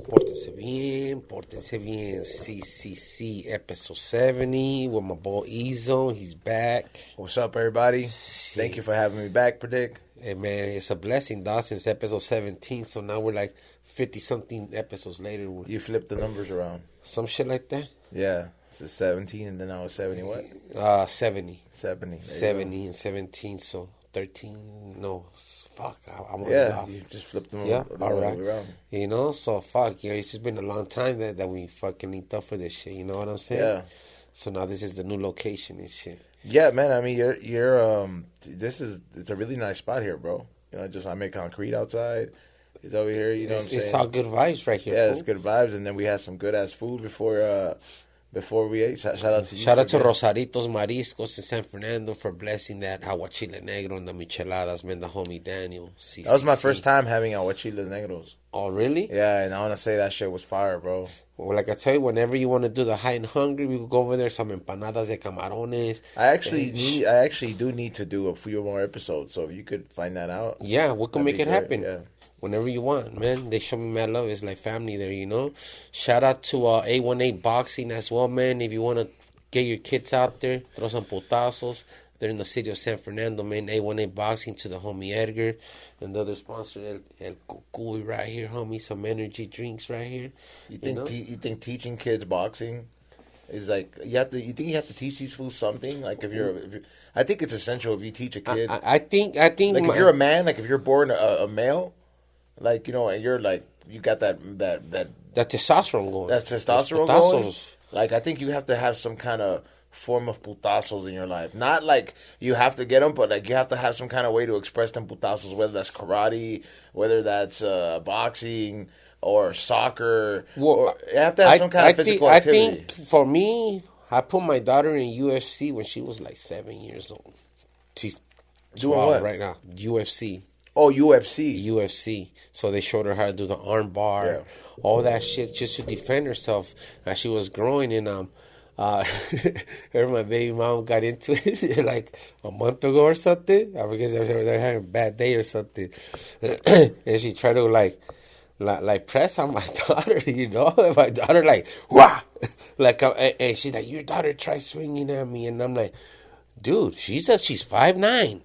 Portense Biennn, CCC, episode 70, with my boy Ezo. He's back. What's up, everybody? Thank you for having me back, Predikt. Hey, man, it's a blessing, dog, since episode 17, so now we're like 50-something episodes later. You flipped the numbers around. Some shit like that? Yeah, it's 17, and then I was 70, what? 70. 70. 70 and 17, so 13, no, fuck, I'm lost. You just flipped them all right. around. You know, so fuck, it's just been a long time that we fucking linked up for this shit, you know what I'm saying? Yeah. So now this is the new location and shit. Yeah, man, I mean, it's a really nice spot here, bro. You know, I make concrete outside. It's over here, you know what I'm saying? It's all good vibes right here, Yeah, fool. It's good vibes, and then we had some good-ass food before we ate. Shout out to you. Shout out to Rosaritos Mariscos in San Fernando for blessing that aguachile negro and the micheladas, man, the homie Daniel. That was my first time having aguachiles negros. Oh, really? Yeah, and I want to say that shit was fire, bro. Well, like I tell you, whenever you want to do the high and hungry, we could go over there, some empanadas de camarones. I actually do need to do a few more episodes, so if you could find that out. Yeah, we can make it happen. Yeah. Whenever you want, man. They show me mad love. It's like family there, you know. Shout out to A18 Boxing as well, man. If you want to get your kids out there, throw some putazos. They're in the city of San Fernando, man. A18 Boxing to the homie Edgar. And the other sponsor, El Cucuy right here, homie. Some energy drinks right here. You think teaching kids boxing is like, you think you have to teach these fools something? Like I think it's essential if you teach a kid. I think like if you're a man, like if you're born a male, like, you know, and you're like, you got that testosterone going. That testosterone going. Like, I think you have to have some kind of form of putazos in your life. Not like you have to get them, but like you have to have some kind of way to express them putazos, whether that's karate, whether that's boxing or soccer. Well, you have to have some kind of physical activity. I think for me, I put my daughter in UFC when she was like 7 years old. She's 12 right now. UFC. Oh, UFC. UFC. So they showed her how to do the arm bar, all that shit, just to defend herself as she was growing. And her and my baby mom got into it like a month ago or something. I guess they're having a bad day or something. And she tried to like press on my daughter, you know. And my daughter like, wah! Like, and she's like, your daughter tried swinging at me. And I'm like, dude, she says she's 5'9".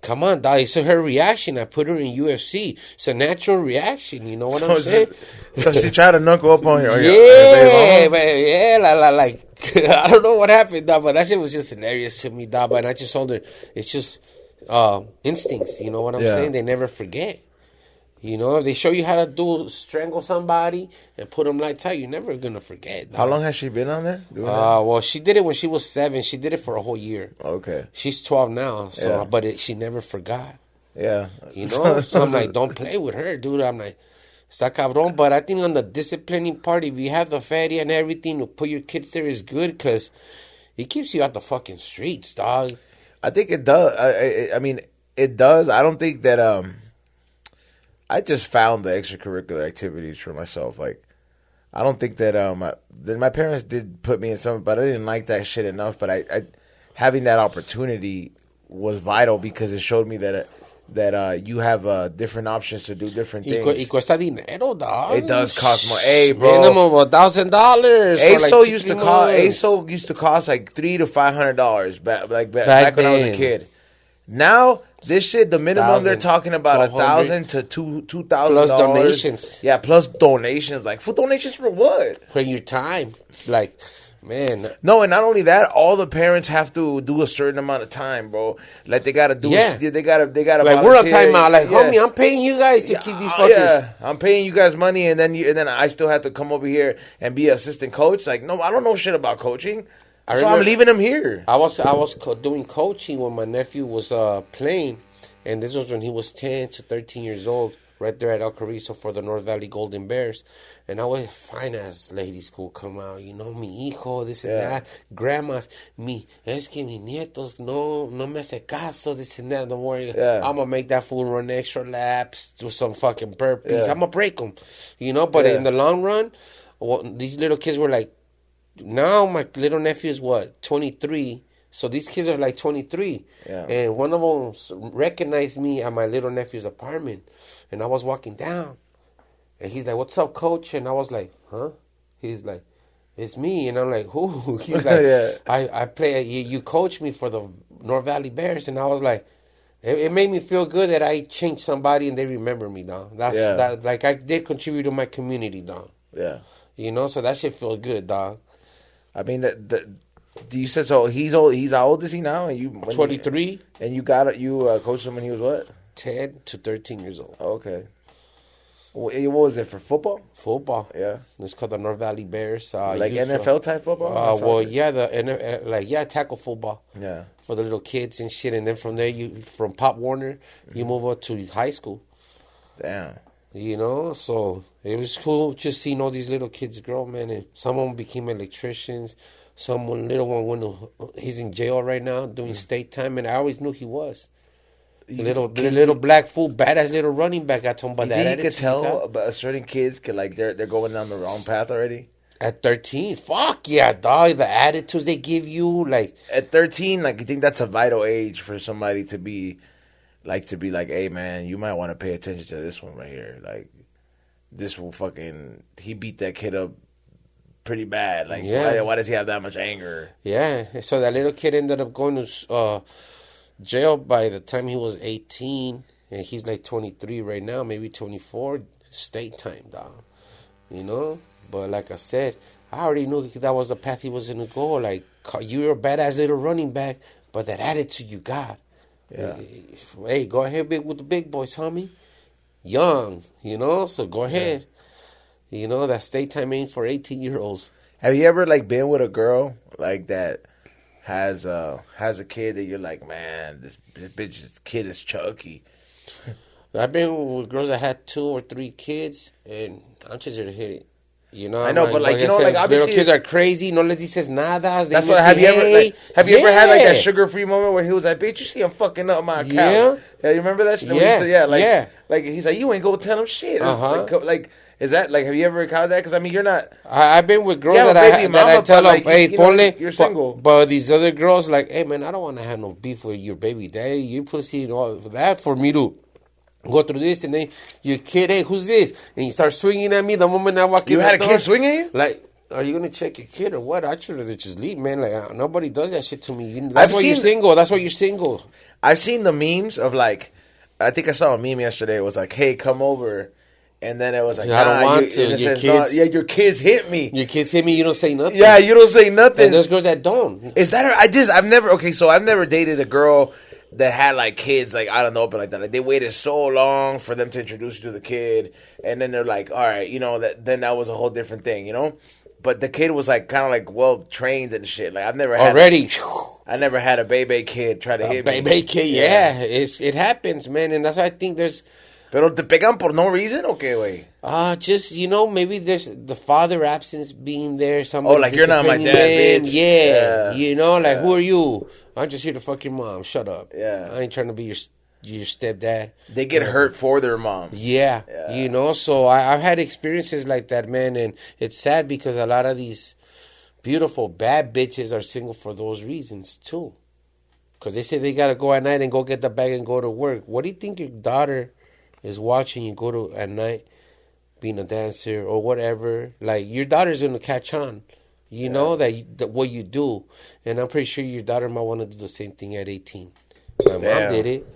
Come on, dog. So her reaction, I put her in UFC. It's a natural reaction. You know what I'm saying? So she tried to knuckle up on you. Yeah, like I don't know what happened, dog, but that shit was just hilarious to me, dog. But I just told her it's just instincts. You know what I'm saying? They never forget. You know, if they show you how to strangle somebody and put them like tight, you're never going to forget. Dog. How long has she been on there? Well, she did it when she was 7. She did it for a whole year. Okay. She's 12 now, so but she never forgot. Yeah. You know? So I'm like, don't play with her, dude. I'm like, está cabrón. But I think on the disciplining part, if you have the feria and everything, to put your kids there is good because it keeps you out the fucking streets, dog. I think it does. I mean, it does. I don't think that... I just found the extracurricular activities for myself. Like, I don't think that my parents did put me in some, but I didn't like that shit enough. But I having that opportunity was vital because it showed me that you have different options to do different things. Y cuesta dinero, dog. It does cost more. Hey, bro, minimum $1,000. ASO used to cost like $300 to $500 back when I was a kid. Now, this shit, the minimum they're talking about $1,000 to $2,000 plus donations. Yeah, plus donations. Like, for donations for what? For your time, like, man. No, and not only that, all the parents have to do a certain amount of time, bro. Like, they gotta do. Yeah. They gotta. Like, we're on timeout. Like, homie, I'm paying you guys to keep these fuckers. Yeah, I'm paying you guys money, and then I still have to come over here and be an assistant coach. Like, no, I don't know shit about coaching. So I'm leaving him here. I was doing coaching when my nephew was playing, and this was when he was 10 to 13 years old, right there at El Carrizo for the North Valley Golden Bears. And I was fine-ass ladies who come out, you know, mi hijo, this and that. Grandmas, es que mis nietos no me hace caso, this and that. Don't worry. Yeah. I'm going to make that fool run extra laps, do some fucking burpees. I'm going to break them, you know. But in the long run, these little kids were like, now my little nephew is 23, so these kids are like 23. Yeah. And one of them recognized me at my little nephew's apartment, and I was walking down, And he's like, "What's up, coach?" And I was like, "Huh?" He's like, "It's me." And I'm like, "Who?" He's like, Yeah. I play, you coach me for the North Valley Bears." And I was like, it made me feel good that I changed somebody and they remember me, dog. That, like, I did contribute to my community, dog. Yeah. You know, so that shit feel good, dog. I mean, you said so. He's old. He's how old is he now? And you 23. And you coached him when he was what? 10 to 13 years old. Oh, okay. What was it for football? Football. Yeah. It's called the North Valley Bears. Like NFL type football? Well, yeah, tackle football. Yeah. For the little kids and shit. And then from there, from Pop Warner, you move up to high school. Damn. You know, so it was cool just seeing all these little kids grow, man. And some of them became electricians. Little one he's in jail right now doing state time, and I always knew he was. Little black fool, badass little running back. I told him about that. You could tell about certain kids they're going down the wrong path already. At 13, fuck yeah, dog. The attitudes they give you, like at 13, like I think that's a vital age for somebody to be like, hey man, you might want to pay attention to this one right here. Like this will he beat that kid up pretty bad. Like why does he have that much anger? Yeah, so that little kid ended up going to jail by the time he was 18, and he's like 23 right now, maybe 24, state time, dog. You know? But like I said, I already knew that was the path he was going to go. Like, you're a badass little running back, but that attitude you got. Yeah. Hey, go ahead with the big boys, homie. Young, you know? So go ahead. You know, that state time ain't for 18-year-olds. Have you ever, like, been with a girl, like, that has a kid that you're like, man, this kid is chunky? I've been with girls that had 2 or 3 kids, and I'm just here to hit it. You know, I know, but like, you know, like obviously little kids are crazy. No les dices nada. That's what. Have you ever had like that sugar-free moment where he was like, "Bitch, you see I'm fucking up my account." Yeah, you remember that? Like he's like, you ain't go tell him shit. Like, is that like? Have you ever encountered that? Because I mean, you're not. I've been with girls that I tell them, hey, ponle, you're single. But these other girls, like, hey man, I don't want to have no beef with your baby daddy. You pussy and all that for me to go through this, and then your kid, hey, who's this? And you start swinging at me the moment I walk in. You had a kid swinging at you? Like, are you gonna check your kid or what? I should have just leave, man. Like, nobody does that shit to me. That's why you're single. That's why you're single. I've seen the memes of like, I think I saw a meme yesterday. It was like, hey, come over. And then it was like, I don't want to. Your kids, your kids hit me. Your kids hit me. You don't say nothing. Yeah, you don't say nothing. And there's girls that don't. Is that? I've never dated a girl that had like kids like out in the open like that. Like they waited so long for them to introduce you to the kid, and then they're like, all right, you know that was a whole different thing, you know. But the kid was like kind of like well trained and shit. Like I've never had I never had a baby kid try to hit me. Baby kid, yeah, it happens, man, and that's why I think there's. Pero te pegan por no reason, okay, güey. Just you know, maybe there's the father absence being there. Somebody like you're not my dad, bitch. Yeah, you know, like who are you? I'm just here to fuck your mom. Shut up. Yeah, I ain't trying to be your stepdad. They get hurt for their mom. Yeah, you know. So I've had experiences like that, man, and it's sad because a lot of these beautiful bad bitches are single for those reasons too. Because they say they gotta go at night and go get the bag and go to work. What do you think your daughter is watching you go to at night, being a dancer or whatever? Like your daughter's gonna catch on, you know that what you do, and I'm pretty sure your daughter might want to do the same thing at 18. My mom did it,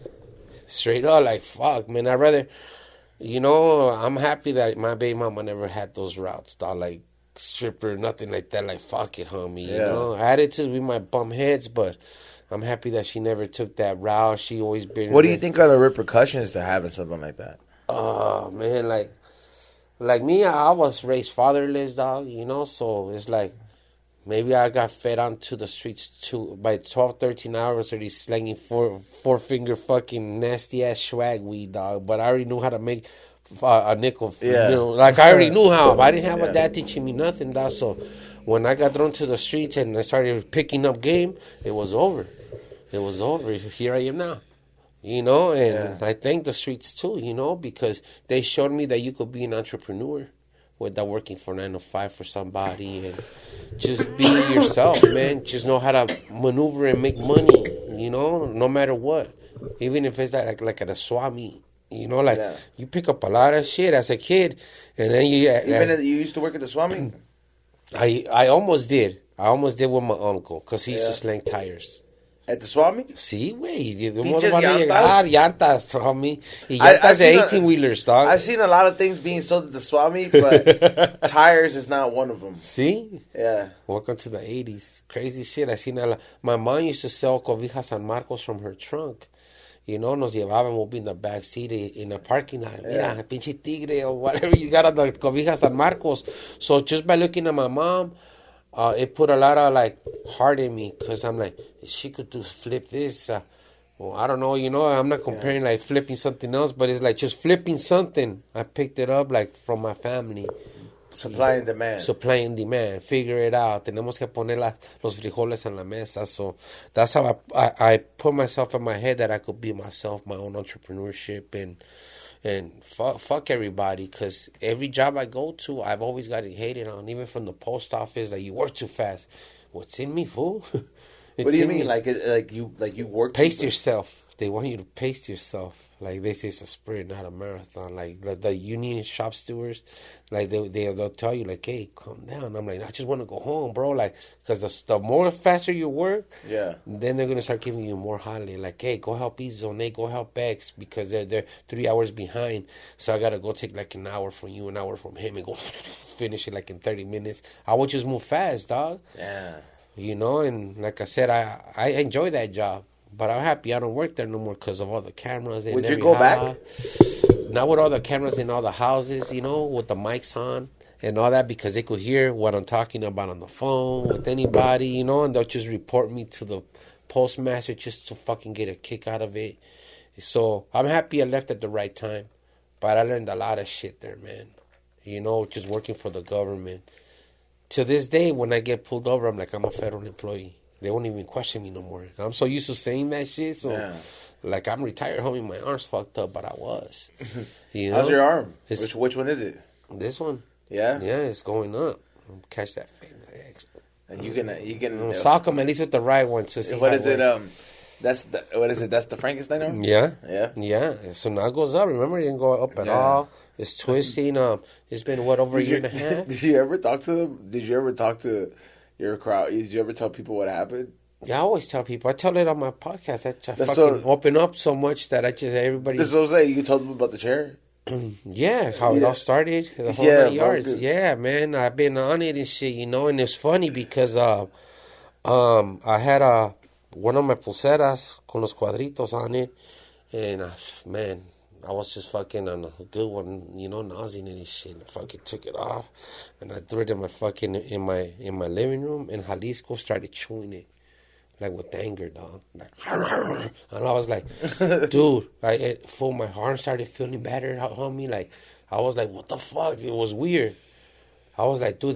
straight up. Like fuck, man. I'd rather, you know, I'm happy that my baby mama never had those routes, dog. Like stripper, nothing like that. Like fuck it, homie. You know, attitudes we might bump heads, but I'm happy that she never took that route. She always been. What do you think are the repercussions to having something like that? Oh man, like me, I was raised fatherless, dog. You know, so it's like maybe I got fed onto the streets too by 12, 13 hours already slanging four finger fucking nasty ass swag weed, dog. But I already knew how to make a nickel. Yeah. You know, like I already knew how. I didn't have a dad teaching me nothing, dog. So when I got thrown to the streets and I started picking up game, it was over. It was over. Here I am now, you know, and I thank the streets too, you know, because they showed me that you could be an entrepreneur without working for 9 to 5 for somebody, and just be yourself, man. Just know how to maneuver and make money, you know, no matter what, even if it's like at a swap meet, You know, like, you pick up a lot of shit as a kid. And then you used to work at the Swami? I almost did. I almost did with my uncle, because he used to slang tires. At the Swami? Sí, güey. Llantas, homie. Y llantas de 18-wheelers, dog. I've seen a lot of things being sold at the Swami, but tires is not one of them. See? Yeah. Welcome to the 80s. Crazy shit. I seen a lot. My mom used to sell cobijas San Marcos from her trunk. You know, nos llevaban, we'll be in the back seat in the parking lot. Mira, pinche tigre or whatever you got on the cobijas San Marcos. So just by looking at my mom, it put a lot of, like, heart in me, because I'm like, she could flip this. Well, I don't know, you know, I'm not comparing, like, flipping something else, but it's like just flipping something. I picked it up, like, from my family. Supply and demand. Supply and demand. Figure it out. Tenemos que poner los frijoles en la mesa. So that's how I put myself in my head that I could be myself, my own entrepreneurship, and fuck everybody, because every job I go to, I've always gotten hated on, even from the post office. Like, you work too fast. What's in me, fool? What do you mean? Like you work? Pace yourself. They want you to pace yourself. Like, they say it's a sprint, not a marathon. Like, the union shop stewards, like, they'll tell you, like, hey, calm down. I'm like, I just want to go home, bro. Like, because the more faster you work, then they're going to start giving you more holiday. Like, hey, go help E Zone, go help X, because they're 3 hours behind. So I got to go take, like, an hour from you, an hour from him, and go finish it, like, in 30 minutes. I would just move fast, dog. Yeah. You know, and like I said, I enjoy that job. But I'm happy I don't work there no more because of all the cameras. Would you go back? Not with all the cameras in all the houses, you know, with the mics on and all that, because they could hear what I'm talking about on the phone with anybody, you know, and they'll just report me to the postmaster just to fucking get a kick out of it. So I'm happy I left at the right time. But I learned a lot of shit there, man. You know, just working for the government. To this day, when I get pulled over, I'm like, I'm a federal employee. They won't even question me no more. I'm so used to saying that shit. So, like, I'm retired, homie. My arm's fucked up, but I was. You know? How's your arm? Which one is it? This one. Yeah? Yeah, it's going up. Catch that famous X. And you can sock them at least with the right one to see what is it? That's the Frankenstein arm? Yeah. Yeah. Yeah. So now it goes up. Remember, it didn't go up at all. It's twisting. It's been, over a year and a half? Did you ever talk to them? Did you ever talk to your crowd? Did you ever tell people what happened? Yeah, I always tell people. I tell it on my podcast. I open up so much that everybody... This is what I'm saying. You told them about the chair? Yeah, how it all started. The whole 9 yards. Yeah, man. I've been on it and shit, you know. And it's funny because I had one of my pulseras con los cuadritos on it. And, man, I was just fucking on a good one, you know, nauseating and shit. I fucking took it off. And I threw it in my fucking, in my living room. And Jalisco started chewing it. Like, with anger, dog. Like, and I was like, dude, my heart started feeling better on me. Like, I was like, what the fuck? It was weird. I was like, dude,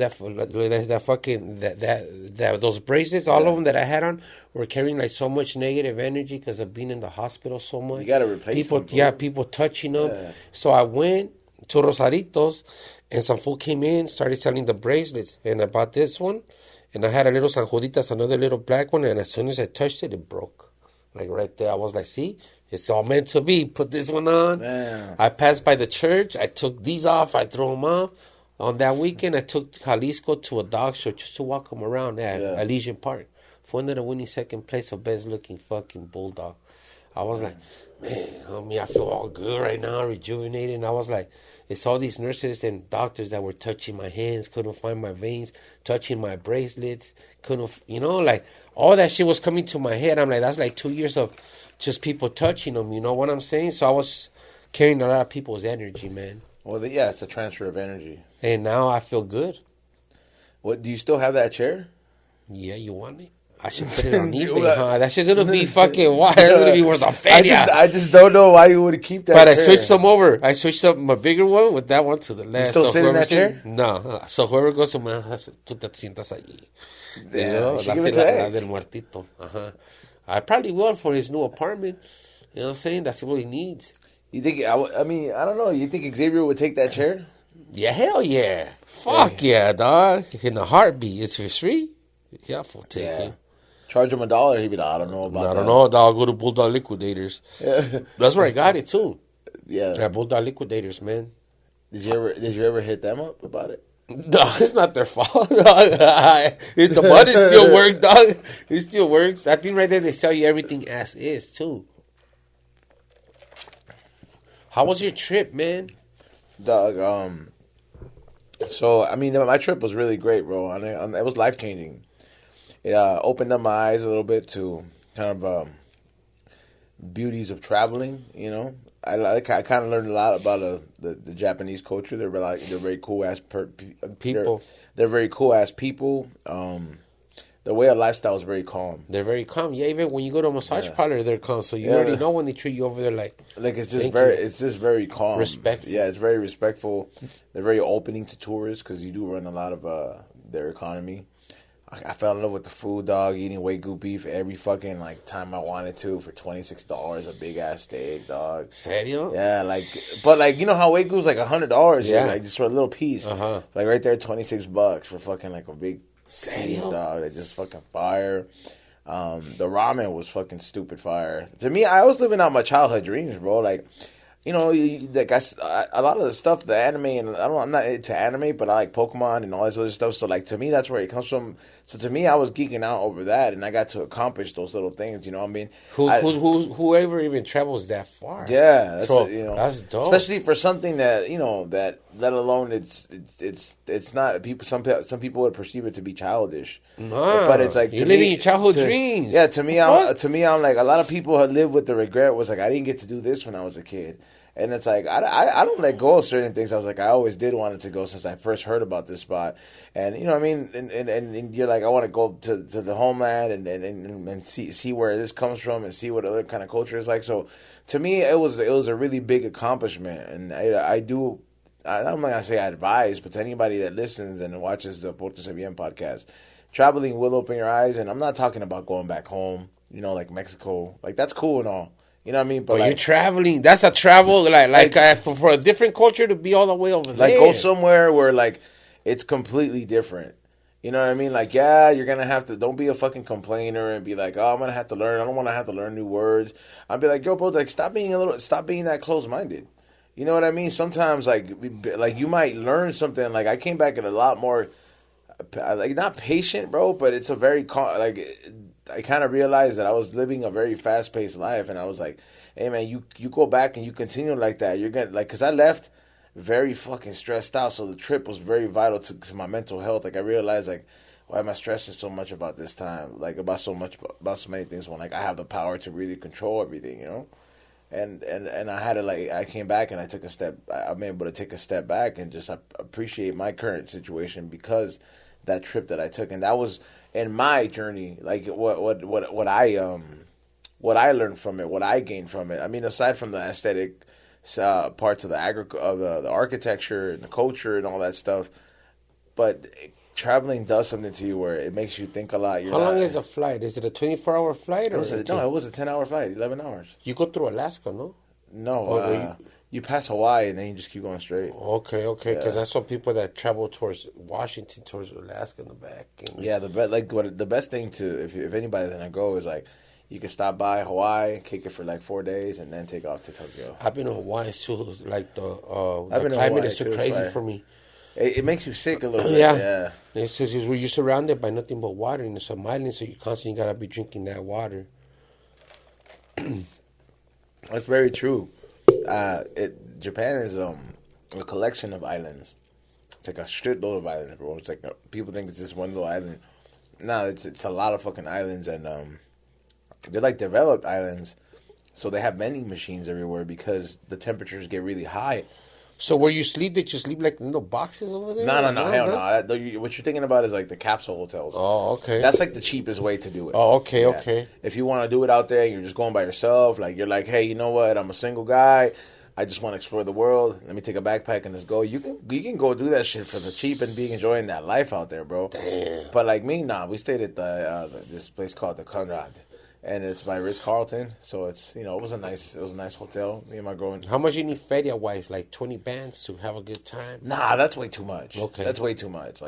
those bracelets, all of them that I had on, were carrying like so much negative energy because of being in the hospital so much. You gotta replace people. them. Yeah, people touching them. Yeah. So I went to Rosaritos, and some fool came in, started selling the bracelets, and I bought this one. And I had a little San Juditas, another little black one, and as soon as I touched it, it broke. Like right there, I was like, see, it's all meant to be. Put this one on. Damn. I passed by the church. I took these off. I threw them off. On that weekend, I took Jalisco to a dog show just to walk him around at Elysian Park. Ended up winning second place of best looking fucking bulldog. I was like, man, homie, I feel all good right now, rejuvenated. And I was like, it's all these nurses and doctors that were touching my hands, couldn't find my veins, touching my bracelets, couldn't, you know, like all that shit was coming to my head. I'm like, that's like 2 years of just people touching them, you know what I'm saying? So I was carrying a lot of people's energy, man. Well, yeah, it's a transfer of energy. And now I feel good. What, do you still have that chair? Yeah, you want it? I should put it on eBay, huh? That shit's gonna be fucking wild. It's gonna be worth a fatty. I just don't know why you would keep that. But chair. I switched them over. I switched up my bigger one with that one to the left. You still sit in that chair? No. So whoever goes to my house, tú te sientas allí. Yeah, you give it to la del muertito. I probably will for his new apartment. You know what I'm saying? That's what he needs. You think? I mean, I don't know. You think Xavier would take that chair? Yeah, hell yeah. Fuck yeah, dog. In a heartbeat. It's for free. Yeah, for taking. Charge him $1. He'd be like, I don't know about that. I don't know, dog. Go to Bulldog Liquidators. Yeah. That's where I got it, too. Yeah. Bulldog Liquidators, man. Did you ever hit them up about it? No, it's not their fault. It's the button still works, dog. It still works. I think right there they sell you everything as is too. How was your trip, man? Dog, so I mean, my trip was really great, bro. And it was life changing. It opened up my eyes a little bit to kind of beauties of traveling. You know, I kind of learned a lot about the Japanese culture. They're very cool ass People. They're very cool ass people. The way of lifestyle is very calm. They're very calm. Yeah, even when you go to a massage parlor, they're calm. So you already know when they treat you over there like it's just very calm, respectful. Yeah, it's very respectful. They're very opening to tourists because you do run a lot of their economy. I fell in love with the food, dog. Eating Wagyu beef every fucking time I wanted to for $26, a big ass steak, dog. Serio? Yeah, but you know how Wagyu's like $100, yeah, like just for a little piece. Like right there, $26 for fucking like a big piece, dog. They just fucking fire. The ramen was fucking stupid fire. To me, I was living out my childhood dreams, bro. Like, you know, a lot of the stuff, the anime, and I'm not into anime, but I like Pokemon and all this other stuff. So, like, to me, that's where it comes from. So, to me, I was geeking out over that, and I got to accomplish those little things. You know what I mean? Whoever even travels that far? Yeah, that's dope. Especially for something that that let alone it's not people. Some people would perceive it to be childish, but it's like you're living your childhood dreams. Yeah, to me, I'm like a lot of people have lived with the regret. Was like I didn't get to do this when I was a kid. And it's like, I don't let go of certain things. I was like, I always did want to go since I first heard about this spot. And, you know what I mean? And you're like, I want to go to the homeland and see where this comes from and see what other kind of culture is like. So, to me, it was a really big accomplishment. And I'm not going to say I advise, but to anybody that listens and watches the Portense Biennn podcast, traveling will open your eyes. And I'm not talking about going back home, like Mexico. Like, that's cool and all. You know what I mean? But you're traveling. That's a travel, for a different culture to be all the way over there. Like, go somewhere where, it's completely different. You know what I mean? Like, yeah, you're going to have to, don't be a fucking complainer and be like, oh, I'm going to have to learn. I don't want to have to learn new words. I'd be like, yo, bro, stop being that close-minded. You know what I mean? Sometimes, you might learn something. Like, I came back at a lot more, not patient, bro, but it's a very, I kind of realized that I was living a very fast-paced life, and I was like, hey, man, you go back and you continue like that. You're going to, because I left very fucking stressed out, so the trip was very vital to my mental health. Like, I realized, why am I stressing so much about this time? Like, about so many things when, I have the power to really control everything, you know? And I had to, I came back and I took a step, I'm able to take a step back and just appreciate my current situation because that trip that I took. And that was in my journey, what I learned from it, what I gained from it. I mean, aside from the aesthetic parts of the architecture and the culture and all that stuff, but traveling does something to you where it makes you think a lot. How long is a flight? Is it a 24-hour flight? No, it was a 10-hour flight, 11 hours. You go through Alaska, no? No, you pass Hawaii and then you just keep going straight. Okay, because I saw people that travel towards Washington, towards Alaska in the back. Yeah, the best thing if anybody's gonna go is you can stop by Hawaii, kick it for 4 days, and then take off to Tokyo. I've been to Hawaii too. The climate is so crazy for me. It makes you sick a little bit. Yeah. It's just you're surrounded by nothing but water, and it's an island, so you constantly gotta be drinking that water. That's very true. Japan is a collection of islands. It's like a shitload of islands, bro. It's like people think it's just one little island. No, it's a lot of fucking islands, and they're developed islands, so they have vending machines everywhere because the temperatures get really high. So where you sleep, did you sleep in little boxes over there? No, hell no. What you're thinking about is the capsule hotels. Oh, okay. That's the cheapest way to do it. Oh, okay, okay. If you want to do it out there and you're just going by yourself, you're like, hey, you know what? I'm a single guy. I just want to explore the world. Let me take a backpack and let's go. You can go do that shit for the cheap and be enjoying that life out there, bro. Damn. But me, nah. We stayed at this place called the Conrad. And it's by Ritz-Carlton, so it's it was a nice hotel. Me and my girl. How much you need feria wise? 20 bands to have a good time? Nah, that's way too much. Okay, that's way too much.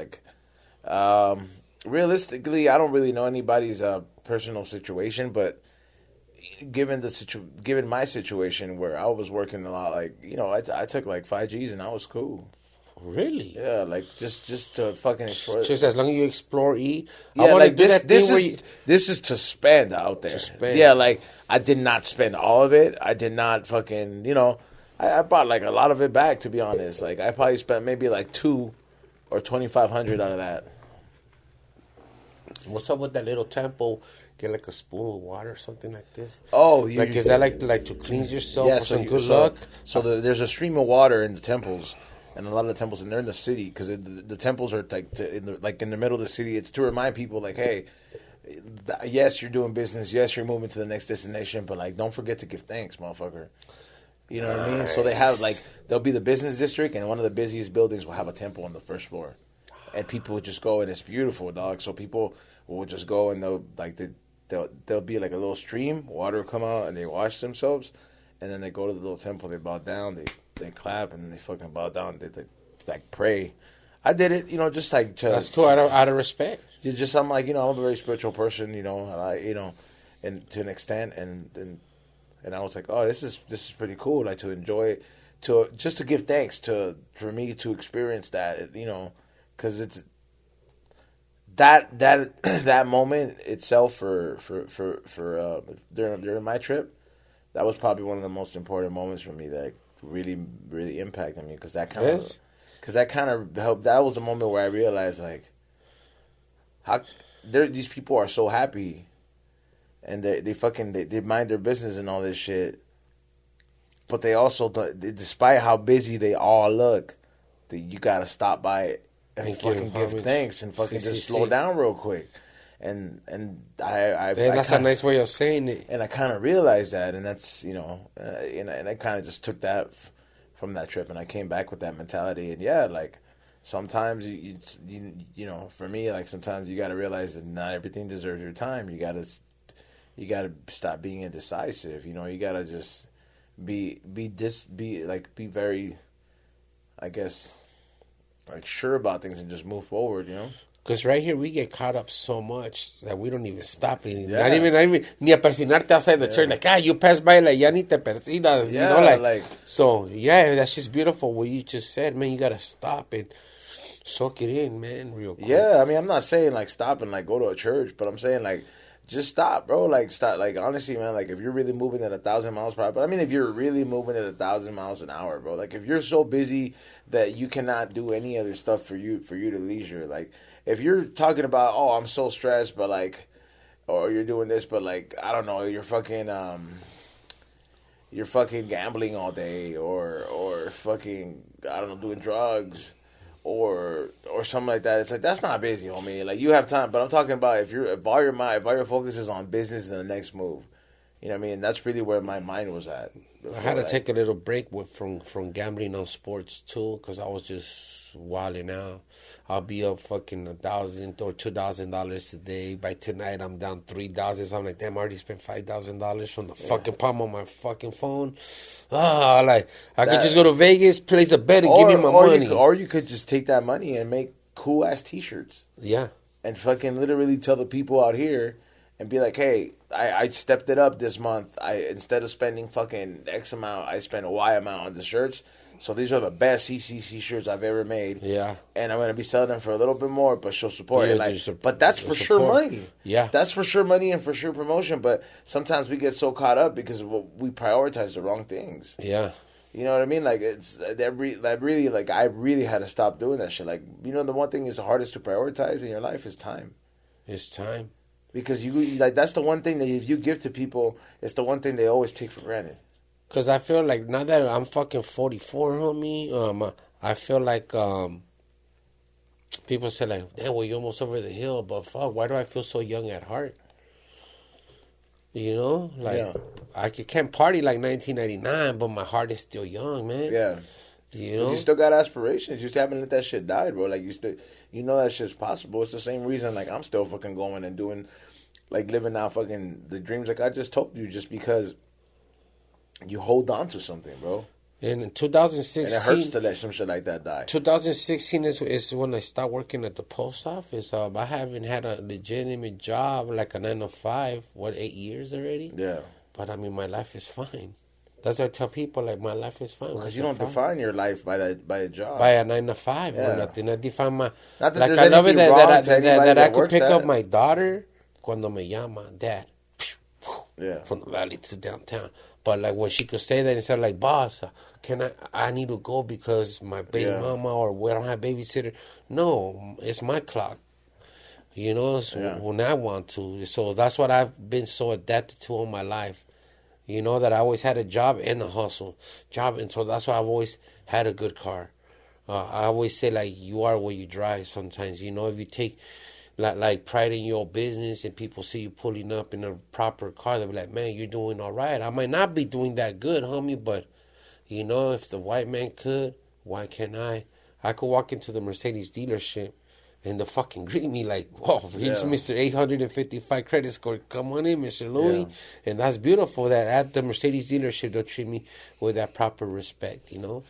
Realistically, I don't really know anybody's personal situation, but given my situation where I was working a lot, like, you know, I took like 5 Gs and I was cool. Really? Yeah, like just to fucking explore. Just as long as you explore, eat. Yeah, like this is to spend out there. To spend. Yeah, like I did not spend all of it. I did not fucking, you know, I bought like a lot of it back, to be honest. Like I probably spent maybe like $200 or $2,500 out of that. What's up with that little temple? Get like a spoon of water or something like this. Oh, is that like to cleanse yourself? Yeah, for so some good luck. So there's a stream of water in the temples, and a lot of the temples, and they're in the city because the temples are like in the middle of the city. It's to remind people, like, hey, yes, you're doing business. Yes, you're moving to the next destination, but like, don't forget to give thanks, motherfucker. You know what I mean? So they have like there'll be the business district, and one of the busiest buildings will have a temple on the first floor, and people would just go, and it's beautiful, dog. So people will just go, and there'll be like a little stream, water will come out, and they wash themselves, and then they go to the little temple, they bow down, they clap, and they fucking bow down, they like pray. I did it, you know, just like to. That's cool. Out of respect. I'm like, you know, I'm a very spiritual person, you know, and to an extent, and I was like, oh, this is pretty cool, like to enjoy it, just to give thanks for me to experience that, you know, because it's. That moment itself for during my trip, that was probably one of the most important moments for me that really really impacted me because that kind of helped. That was the moment where I realized like how these people are so happy, and they mind their business and all this shit, but they also, despite how busy they all look, that you gotta stop by it. And fucking give thanks and fucking just slow down real quick, and that's a nice way of saying it. And I kind of realized that, and that's, you know, and I kind of just took that from that trip, and I came back with that mentality. And yeah, like sometimes you know, for me, like sometimes you got to realize that not everything deserves your time. You got to stop being indecisive. You know, you got to just be very, I guess, like sure about things and just move forward, you know? Because right here we get caught up so much that we don't even stop eating. Yeah. Not even ni a persinarte outside the church. Like, you pass by, like, ya ni te persinas. Yeah, you know, like. So, yeah, that's just beautiful what you just said, man. You got to stop and soak it in, man, real quick. Yeah, I mean, I'm not saying, like, stop and, like, go to a church, but I'm saying, like, just stop, bro. Like, stop. Like, honestly, man, like, if you're really moving at 1,000 miles per hour, but I mean, if you're really moving at 1,000 miles an hour, bro, like, if you're so busy that you cannot do any other stuff for you to leisure, like, if you're talking about, oh, I'm so stressed, but, like, or you're doing this, but, like, I don't know, you're fucking gambling all day, or fucking, I don't know, doing drugs, or something like that. It's like, that's not busy, homie. Like, you have time, but I'm talking about if all your focus is on business and the next move, you know what I mean? That's really where my mind was at. I had to take a little break from gambling on sports too, because I was just wilding out. I'll be up fucking $1,000 or $2,000 a day. By tonight, I'm down $3,000. So I'm like, damn, I already spent $5,000 from the fucking palm on my fucking phone. Like, I could just go to Vegas, place a bet, and give me my money. Or you could just take that money and make cool ass T-shirts. Yeah. And fucking literally tell the people out here and be like, hey, I stepped it up this month. Instead of spending fucking X amount, I spent a Y amount on the shirts. So these are the best CCC shirts I've ever made. Yeah. And I'm going to be selling them for a little bit more, but show support. Yeah, but that's for sure money. Yeah. That's for sure money and for sure promotion. But sometimes we get so caught up because we prioritize the wrong things. Yeah. You know what I mean? Like, I really had to stop doing that shit. Like, you know, the one thing is the hardest to prioritize in your life is time. It's time. Because that's the one thing that if you give to people, it's the one thing they always take for granted. Because I feel like now that I'm fucking 44, homie, I feel like people say like, damn, well, you're almost over the hill, but fuck, why do I feel so young at heart? You know? Like, yeah. I can't party like 1999, but my heart is still young, man. Yeah. You know? You still got aspirations. You still haven't let that shit die, bro. Like, you know that shit's possible. It's the same reason, like, I'm still fucking going and doing, like, living out fucking the dreams like I just told you, just because you hold on to something, bro. And in 2016... And it hurts to let some shit like that die. 2016 is when I started working at the post office. I haven't had a legitimate job, like a 9 to 5, 8 years already? Yeah. But I mean, my life is fine. That's what I tell people, like, my life is fine. Because you don't define your life by a job. By a 9 to 5 or nothing. I define my... Not that like, there's I love it that I could pick that. up my daughter cuando me llama, Dad. Yeah. From the valley to downtown. But, like, when she could say that instead of, like, boss, I need to go because my baby mama or we don't have babysitter. No, it's my clock. You know, so when I want to. So that's what I've been so adapted to all my life. You know, that I always had a job and a hustle. And so that's why I've always had a good car. I always say, like, you are what you drive sometimes. You know, if you take, like pride in your business and people see you pulling up in a proper car, they'll be like, man, you're doing all right. I might not be doing that good, homie, but, you know, if the white man could, why can't I? I could walk into the Mercedes dealership and they'll fucking greet me like, whoa, here's Mr. 855 credit score. Come on in, Mr. Louis. Yeah. And that's beautiful that at the Mercedes dealership, they'll treat me with that proper respect, you know?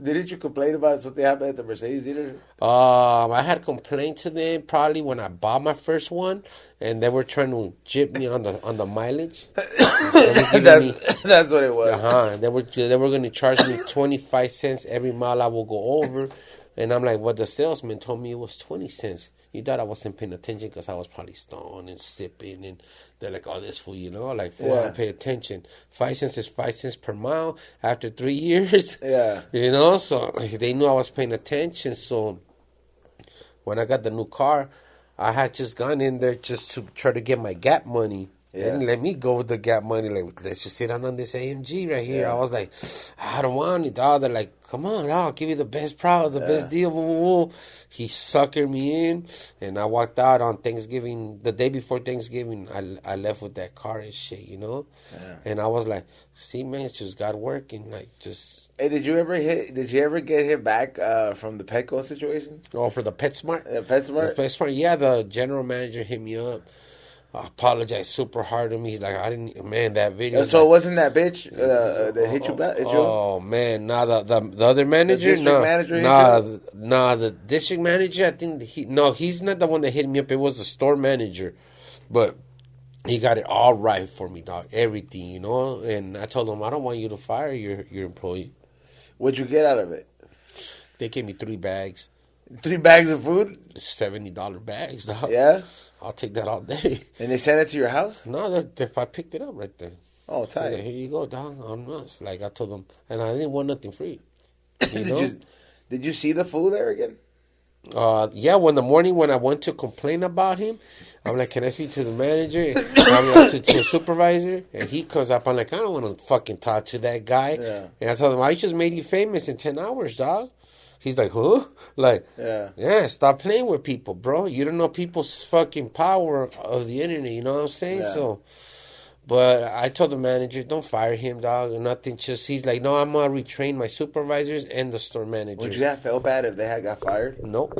Didn't you complain about something happened at the Mercedes dealership? I had complained to them probably when I bought my first one, and they were trying to jip me on the mileage. That's what it was. They were going to charge me 25 cents every mile I will go over. And I'm like, well, the salesman told me it was 20 cents. You thought I wasn't paying attention because I was probably stoned and sipping. And they're like, oh, this fool, you know? Like, fool, I pay attention. 5 cents is 5 cents per mile after 3 years. Yeah. You know? So they knew I was paying attention. So when I got the new car, I had just gone in there just to try to get my Gap money. They didn't let me go with the Gap money. Like, let's just sit down on this AMG right here. I was like, I don't want it, dog. They're like, come on, dog, I'll give you the best price, the best deal. Woo, woo, woo. He suckered me in, and I walked out on Thanksgiving. The day before Thanksgiving, I left with that car and shit, you know? Yeah. And I was like, see, man, it's just God working. Like, just... Hey, did you ever get hit back from the Petco situation? Oh, for the PetSmart? The PetSmart? The PetSmart, yeah, the general manager hit me up. I apologized super hard to me. He's like, I didn't, man, that video. So it wasn't that bitch that hit you back? Oh, man. Nah, the other manager? The district manager hit you? Nah, the district manager, I think, he's not the one that hit me up. It was the store manager. But he got it all right for me, dog. Everything, you know? And I told him, I don't want you to fire your employee. What'd you get out of it? They gave me 3 bags. 3 bags of food? $70 bags, dog. Yeah? I'll take that all day. And they sent it to your house? No, I picked it up right there. Oh, tight. Like, here you go, dog. On us. Like, I told them, and I didn't want nothing free. You know? Did you see the food there again? Yeah, when I went to complain about him, I'm like, can I speak to the manager? I'm like, to the supervisor? And he comes up. I'm like, I don't want to fucking talk to that guy. Yeah. And I told him, I just made you famous in 10 hours, dog. He's like, huh? Like, yeah, stop playing with people, bro. You don't know people's fucking power of the internet, you know what I'm saying? Yeah. So, but I told the manager, don't fire him, dog, or nothing. Just, he's like, no, I'm going to retrain my supervisors and the store manager. Would you have felt bad if they had got fired? Nope,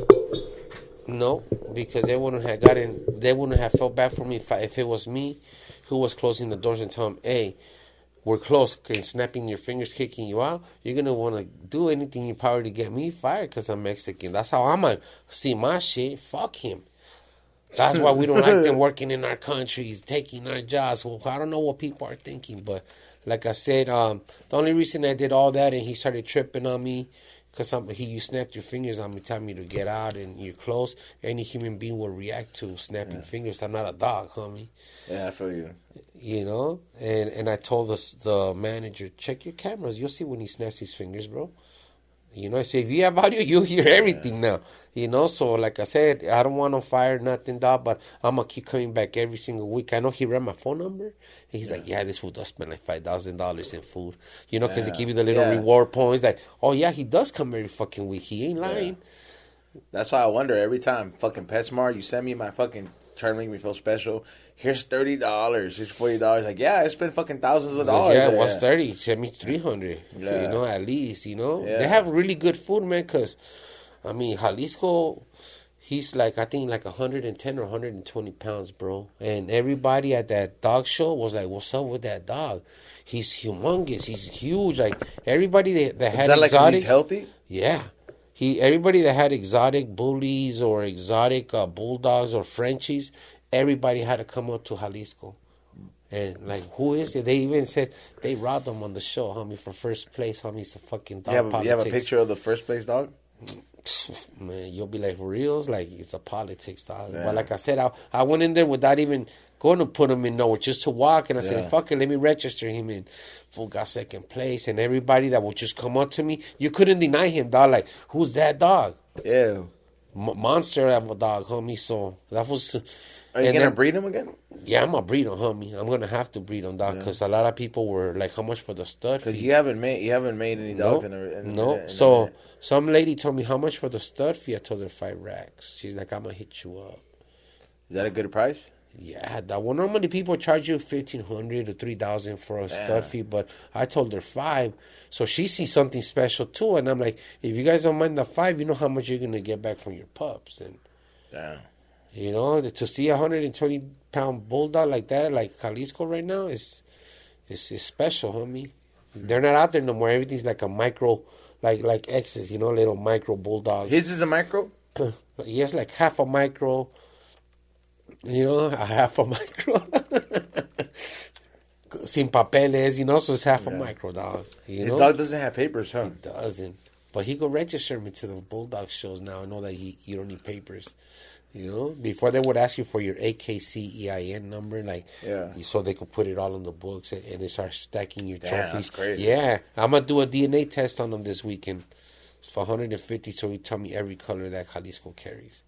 because they wouldn't have felt bad for me if it was me who was closing the doors and telling them, hey, we're close, okay, snapping your fingers, kicking you out. You're going to want to do anything in your power to get me fired because I'm Mexican. That's how I'm going to see my shit. Fuck him. That's why we don't like them working in our countries, taking our jobs. Well, I don't know what people are thinking, but like I said, the only reason I did all that and he started tripping on me because you snapped your fingers on me, telling me to get out and you're close. Any human being will react to snapping fingers. I'm not a dog, homie. Yeah, I feel you. You know? And I told the manager, check your cameras. You'll see when he snaps his fingers, bro. You know, I say, if you have audio, you'll hear everything now. You know, so like I said, I don't want to fire nothing, dog, but I'm going to keep coming back every single week. I know he ran my phone number. And he's like, yeah, this fool does spend like $5,000 in food. You know, because they give you the little reward points. Like, oh, yeah, he does come every fucking week. He ain't lying. Yeah. That's why I wonder every time, fucking PetSmart, you send me my fucking, trying to make me feel special. Here's $30. Here's $40. Like, yeah, I spent fucking thousands of dollars. Yeah, what's 30? Send me 300. Yeah. You know, at least, you know. Yeah. They have really good food, man, because, I mean, Jalisco, he's like, I think like 110 or 120 pounds, bro. And everybody at that dog show was like, what's up with that dog? He's humongous. He's huge. Like, everybody that had exotic. Is that like he's healthy? Yeah. Everybody that had exotic bullies or exotic bulldogs or Frenchies, everybody had to come up to Jalisco. And like, who is it? They even said they robbed him on the show, homie, for first place, homie. It's a fucking dog You have a picture of the first place dog? Man, you'll be like, for reals? Like, it's a politics, dog. Yeah. But like I said, I went in there without even going to put him in nowhere, just to walk. And I said, fuck it, let me register him in. Fool got second place. And everybody that would just come up to me, you couldn't deny him, dog. Like, who's that dog? Yeah. Monster of a dog, homie. So that was... Are you going to breed him again? Yeah, I'm going to breed him, homie. I'm going to have to breed him, dog, because a lot of people were like, how much for the stud fee? Because you haven't made any dogs in So some lady told me, how much for the stud fee? I told her 5 racks. She's like, I'm going to hit you up. Is that a good price? Yeah, that one. Normally people charge you $1,500 to $3,000 for a stud fee, but I told her 5. So she sees something special too, and I'm like, if you guys don't mind the 5, you know how much you're going to get back from your pups. And damn. you know, to see a 120-pound bulldog like that, like Jalisco right now, is special, homie. They're not out there no more. Everything's like a micro, like X's, you know, little micro bulldogs. His is a micro? He has like half a micro, you know, a half a micro. Sin papeles, you know, so it's half a micro dog. His dog doesn't have papers, huh? He doesn't. But he could register me to the bulldog shows now. I know that you don't need papers. You know, before they would ask you for your AKCEIN number, like, so they could put it all in the books and they start stacking your trophies. That's crazy. Yeah, I'm gonna do a DNA test on them this weekend. It's for 150, so you tell me every color that Jalisco carries.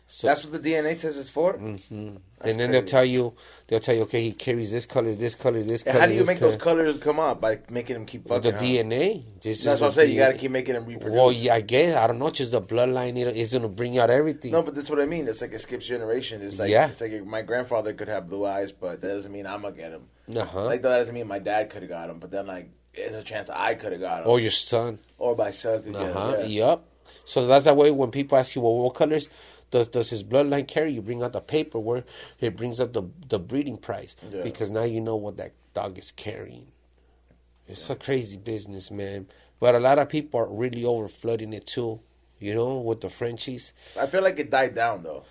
So that's what the DNA test is for. Mm-hmm. And then they'll tell you, okay, he carries this color, this color, this color. How do you make those colors come up? By making them keep fucking? The DNA. That's what I'm saying. You got to keep making them reproduce. Well, yeah, I guess I don't know. Just the bloodline is gonna bring out everything. No, but that's what I mean. It's like it skips generation. It's like it's like my grandfather could have blue eyes, but that doesn't mean I'm gonna get them. Like that doesn't mean my dad could have got them. But then like there's a chance I could have got them. Or your son. Or my son could get them. Yeah. Yep. So that's that way. When people ask you, well, what colors does his bloodline carry? You bring out the paperwork. It brings up the breeding price because now you know what that dog is carrying. It's a crazy business, man. But a lot of people are really over flooding it too. You know, with the Frenchies. I feel like it died down though.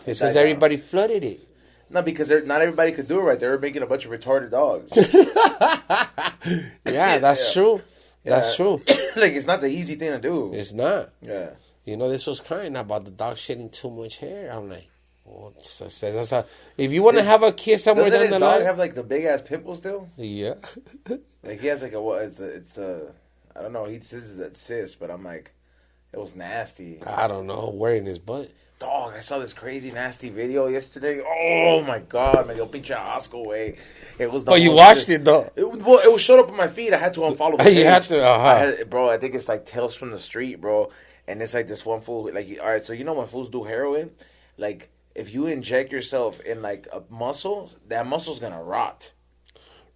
It's because everybody flooded it. No, because not everybody could do it right. They were making a bunch of retarded dogs. Yeah, that's true. That's true. Like, it's not the easy thing to do. It's not. Yeah. You know, this was crying about the dog shedding too much hair. I'm like, well, if you want to have a kid somewhere down the line. Does his dog have, like, the big-ass pimple still? Yeah. Like, he has, like, it's a, I don't know, he says it's cyst, but I'm like, it was nasty. I don't know, where in his butt? Dog, I saw this crazy, nasty video yesterday. Oh, my God, man, yo, pinche asco, way. It was the But you watched it, though. It was showed up on my feed. I had to unfollow the page. You had to, bro, I think it's, like, Tales from the Street, bro. And it's, like, this one fool, like, all right, so you know when fools do heroin? Like, if you inject yourself in, like, a muscle, that muscle's gonna rot.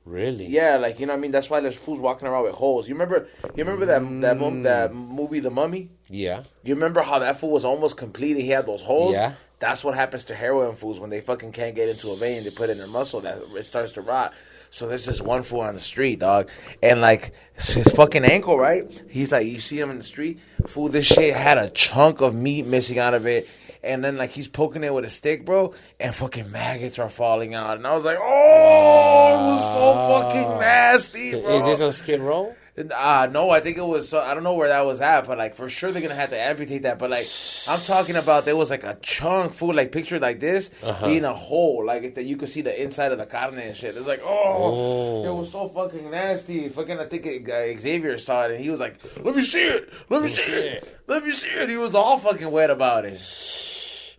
Really? Yeah, like, you know what I mean? That's why there's fools walking around with holes. You remember that movie, The Mummy? Yeah. You remember how that fool was almost complete and he had those holes? Yeah. That's what happens to heroin fools when they fucking can't get into a vein. They put it in their muscle, that it starts to rot. So there's this one fool on the street, dog. And, like, his fucking ankle, right? He's like, you see him in the street? Fool, this shit had a chunk of meat missing out of it. And then, like, he's poking it with a stick, bro, and fucking maggots are falling out. And I was like, oh, it was so fucking nasty, bro. Is this on Skid Row? No, I think it was, I don't know where that was at, but, like, for sure they're going to have to amputate that. But, like, I'm talking about there was, like, a chunk, fool, like, pictured like this, being a hole. Like, that you could see the inside of the carne and shit. It's like, it was so fucking nasty. Fucking, I think Xavier saw it, and he was like, let me see it. Let me see it. Let me see it. He was all fucking wet about it.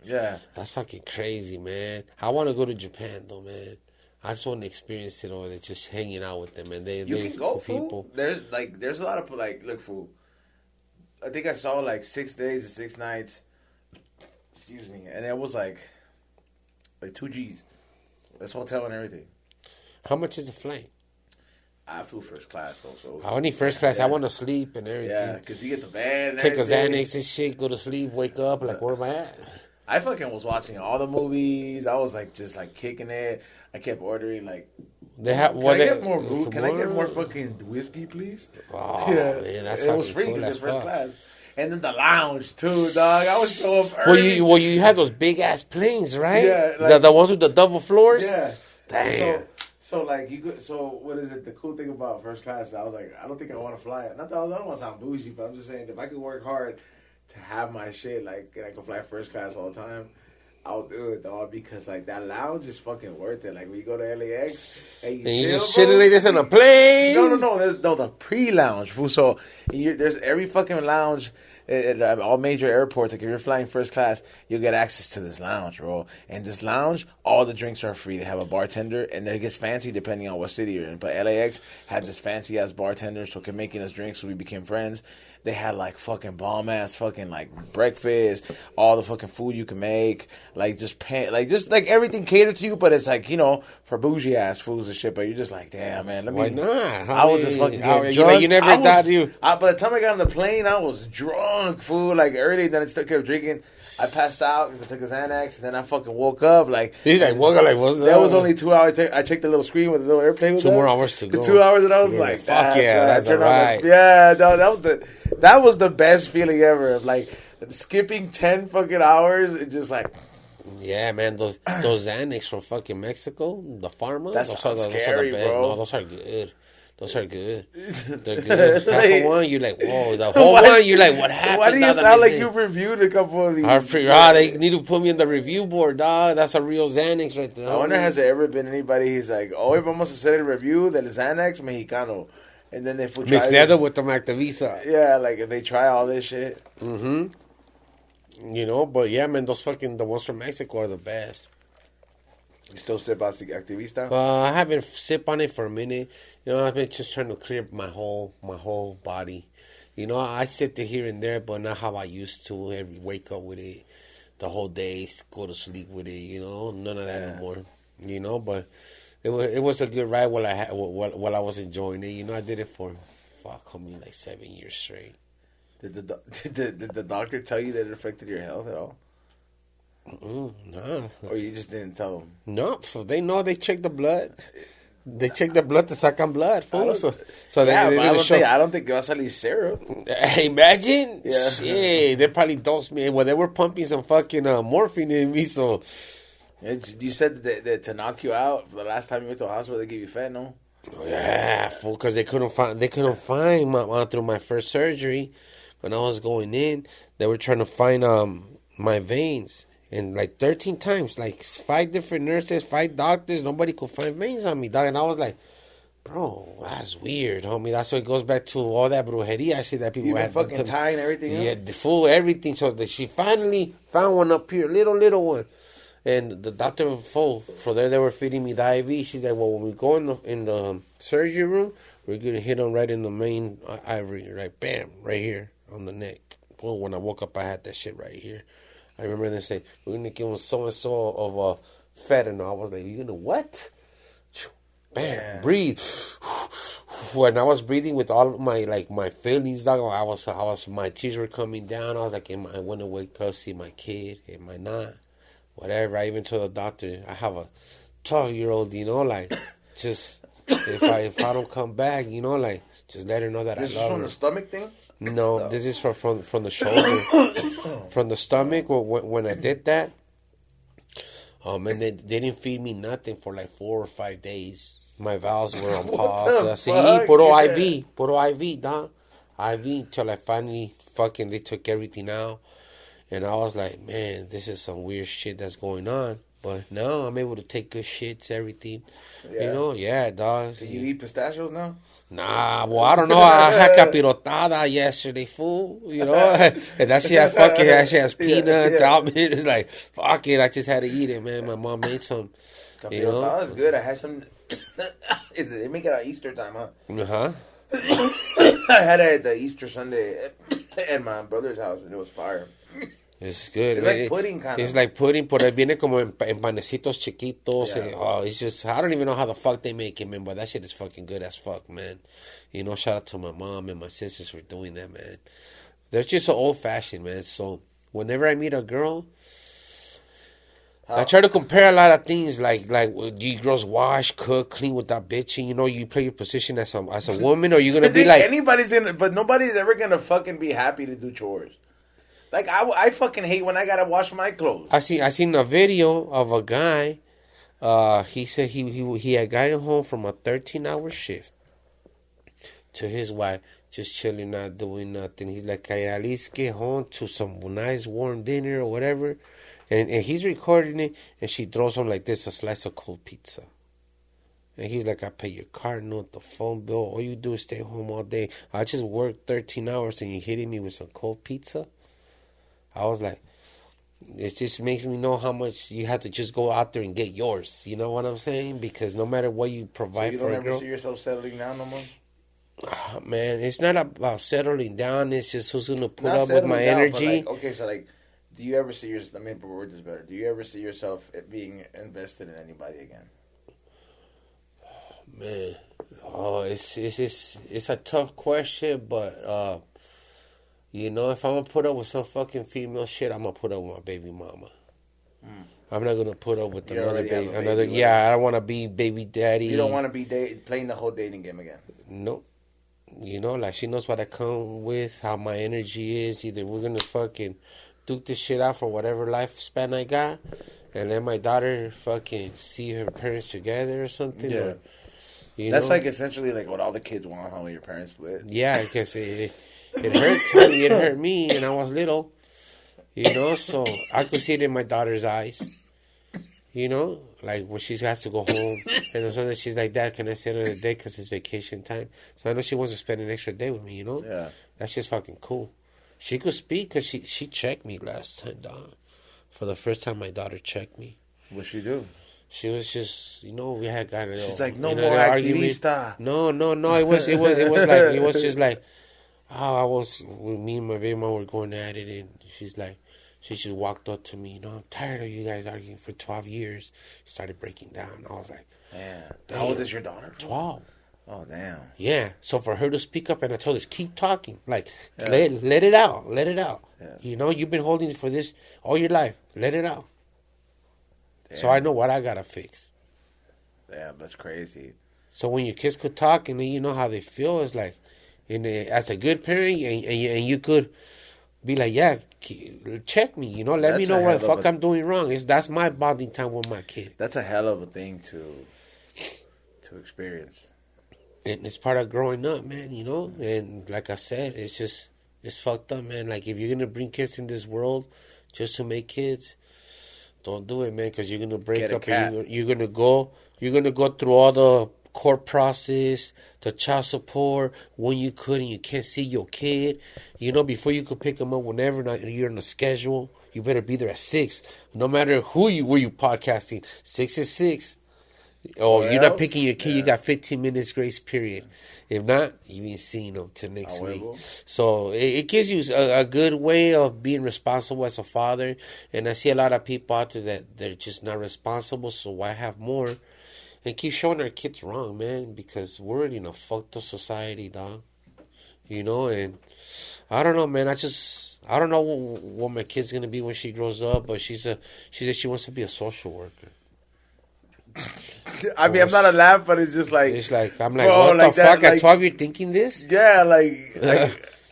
Yeah. That's fucking crazy, man. I want to go to Japan, though, man. I just want to experience it over there, just hanging out with them. And you can go, people. Fool. There's a lot of, like, look, fool. I think I saw, like, 6 days and 6 nights. Excuse me. And it was, like 2 G's. That's hotel and everything. How much is the flight? I flew first class, also. I need first class. Yeah. I want to sleep and everything. Yeah, because you get the bed and take everything. a Xanax and shit, go to sleep, wake up, like, where am I at? I fucking was watching all the movies. I was, like, just, like, kicking it. I kept ordering, like, can I get more fucking whiskey, please? Oh, yeah, man, that's it was free because it's first class. And then the lounge, too, dog. I was so up early. Well, you had those big-ass planes, right? Yeah. Like, the ones with the double floors? Yeah. Damn. So like you could. So what is it? The cool thing about first class, I was like, I don't think I want to fly it. Not that I don't want to sound bougie, but I'm just saying if I could work hard to have my shit, like, and I could fly first class all the time, I'll do it, dog, because like that lounge is fucking worth it. Like when you go to LAX and you just chilling like this on a plane. No, there's the pre-lounge, fool. So there's every fucking lounge at all major airports. Like if you're flying first class, you'll get access to this lounge, bro. And this lounge, all the drinks are free. They have a bartender, and it gets fancy depending on what city you're in. But LAX had this fancy ass bartender, so kept making us drinks, so we became friends. They had like fucking bomb ass fucking like breakfast, all the fucking food you can make, like just everything catered to you. But it's like, you know, for bougie ass foods and shit. But you're just like, damn, man, why not? I was just fucking getting drunk. You never thought you. By the time I got on the plane, I was drunk, fool. Like early, then I still kept drinking. I passed out because I took a Xanax, and then I fucking woke up like. He's like, woke up like, what's that? That was only 2 hours. I checked the little screen with the little airplane. With 2 more hours to go. 2 hours, and I was like, fuck yeah, that's right. Yeah, no, that was the best feeling ever. Of like skipping 10 fucking hours and just like. Yeah, man, those Xanax from fucking Mexico, the pharma. That's scary, bro. No, those are good. Those are good. They're good. Half of one, you're like, whoa. The whole one, you're like, what happened? Why do you sound like you reviewed a couple of these? I figured out they need to put me in the review board, dog. That's a real Xanax right there. I wonder, has there ever been anybody who's like, hoy vamos a hacer el review del Xanax Mexicano. And then they mix leather with the Activisa. Yeah, like if they try all this shit. Mm-hmm. You know, but yeah, man, the ones from Mexico are the best. You still sip on Activista? I haven't sipped on it for a minute. You know, I've been just trying to clear my whole body. You know, I sipped it here and there, but not how I used to. Wake up with it the whole day, go to sleep with it. You know, none of that no more. You know, but it was a good ride while I was enjoying it. You know, I did it for like 7 years straight. Did the doctor tell you that it affected your health at all? No. Or you just didn't tell them? No, they know. They check the blood. They check the blood to suck on blood, fool. So I don't think vas a salir syrup. Imagine? Yeah. Shit, they probably dosed me. Well, they were pumping some fucking morphine in me, so... You said that to knock you out, the last time you went to the hospital, they gave you fentanyl? Yeah, fool, because they couldn't find my through my first surgery. When I was going in, they were trying to find my veins. And like 13 times, like 5 different nurses, 5 doctors, nobody could find veins on me, dog. And I was like, bro, that's weird, homie. That's what it goes back to all that brujeria shit that people had. Fucking tying everything up? Yeah, the full everything. So she finally found one up here, little one. And the doctor, for there, they were feeding me the IV. She's like, well, when we go in the surgery room, we're going to hit them right in the main artery, right, bam, right here on the neck. Well, when I woke up, I had that shit right here. I remember them saying, we're going to give him so-and-so of fentanyl. I was like, you going to what? Bam, breathe. When I was breathing with all of my feelings, dog, my tears were coming down. I was like, am I going to wake up, see my kid? Am I not? Whatever. I even told the doctor, I have a 12-year-old, you know, like, just, if I don't come back, you know, like, just let her know that I love her. This is from the stomach thing? No, this is from the shoulder, from the stomach. When I did that, and they didn't feed me nothing for like 4 or 5 days. My valves were on pause. Puro IV, dog. IV till I finally they took everything out, and I was like, man, this is some weird shit that's going on. But now I'm able to take good shits, everything. Yeah. You know, yeah, dog. So you eat pistachios now? Nah, well, I don't know. I had capirotada yesterday, fool. You know, and that shit has peanuts, almonds. It's like, fuck it. I just had to eat it, man. My mom made some. Capirotada is good. I had some. They make it at Easter time, huh? Uh-huh. I had it at the Easter Sunday at my brother's house, and it was fire. It's good. It's like pudding, kind of. It's like pudding, pero viene como en panecitos chiquitos. Yeah. It's just, I don't even know how the fuck they make it, man, but that shit is fucking good as fuck, man. You know, shout out to my mom and my sisters for doing that, man. They're just so old-fashioned, man. So whenever I meet a girl, I try to compare a lot of things, like do you girls wash, cook, clean without bitching? You know, you play your position as a woman, or you're gonna be like but nobody's ever gonna fucking be happy to do chores. Like I fucking hate when I gotta wash my clothes. I seen a video of a guy He said he had gotten home from a 13-hour shift to his wife, just chilling, not doing nothing. He's like, I at least get home to some nice warm dinner or whatever. And he's recording it, and she throws him like this, a slice of cold pizza. And he's like, I pay your car note, the phone bill. All you do is stay home all day. I just worked 13 hours, and you're hitting me with some cold pizza? I was like, it just makes me know how much you have to just go out there and get yours. You know what I'm saying? Because no matter what you provide for a girl. You don't ever see yourself settling down no more? Oh, man, it's not about settling down. It's just who's going to put up with my energy. Okay, so like, do you ever see yourself, let me word this better. Do you ever see yourself being invested in anybody again? Man, it's a tough question, but you know, if I'm gonna put up with some fucking female shit, I'm gonna put up with my baby mama. I'm not gonna put up with another baby. Yeah, I don't want to be baby daddy. You don't want to be playing the whole dating game again. Nope. You know, like, she knows what I come with, how my energy is. Either we're gonna fucking duke this shit out for whatever lifespan I got, and let my daughter fucking see her parents together or something. Yeah. That's like essentially like what all the kids want, how your parents split. Yeah, because it hurt Tony, it hurt me, and I was little. You know, so I could see it in my daughter's eyes. You know, like when she has to go home, and the Sunday she's like, Dad, can I stay another day because it's vacation time? So I know she wants to spend an extra day with me, you know? Yeah. That's just fucking cool. She could speak because she checked me last time, dog. For the first time, my daughter checked me. What'd she do? She was just, you know, we had gotten a little... She's like, no more activista. No. It was just like, I was, with me and my baby mom were going at it, and she's like, she just walked up to me, you know, I'm tired of you guys arguing for 12 years. She started breaking down. I was like, man. How old is your daughter? 12. Oh, damn. Yeah. So for her to speak up, and I told her, keep talking. Like, let it out. Let it out. Yeah. You know, you've been holding for this all your life. Let it out. Damn. So I know what I got to fix. Damn, that's crazy. So when your kids could talk and then you know how they feel, it's like, as a good parent, and you could be like, yeah, check me, you know, let me know what the fuck I'm doing wrong. That's my bonding time with my kid. That's a hell of a thing to experience. And it's part of growing up, man, you know? And like I said, it's fucked up, man. Like, if you're going to bring kids in this world just to make kids, don't do it, man, because you're going to break up. And you're going to go through all the court process, the child support, when you could and you can't see your kid. You know, before you could pick them up whenever you're on a schedule, you better be there at 6. No matter where you podcasting, 6 is 6. Oh, you're not picking your kid. Yeah. You got 15 minutes grace period. If not, you ain't seeing them till next week. So it gives you a good way of being responsible as a father. And I see a lot of people out there that they're just not responsible. So why have more? And keep showing our kids wrong, man, because we're in a fucked up society, dog. You know, and I don't know, man. I don't know what my kid's gonna be when she grows up. But she said she wants to be a social worker. I mean, I'm not a laugh, but it's just like... It's like, I'm like, bro, what like the fuck? Like, at 12 you're thinking this? Yeah, like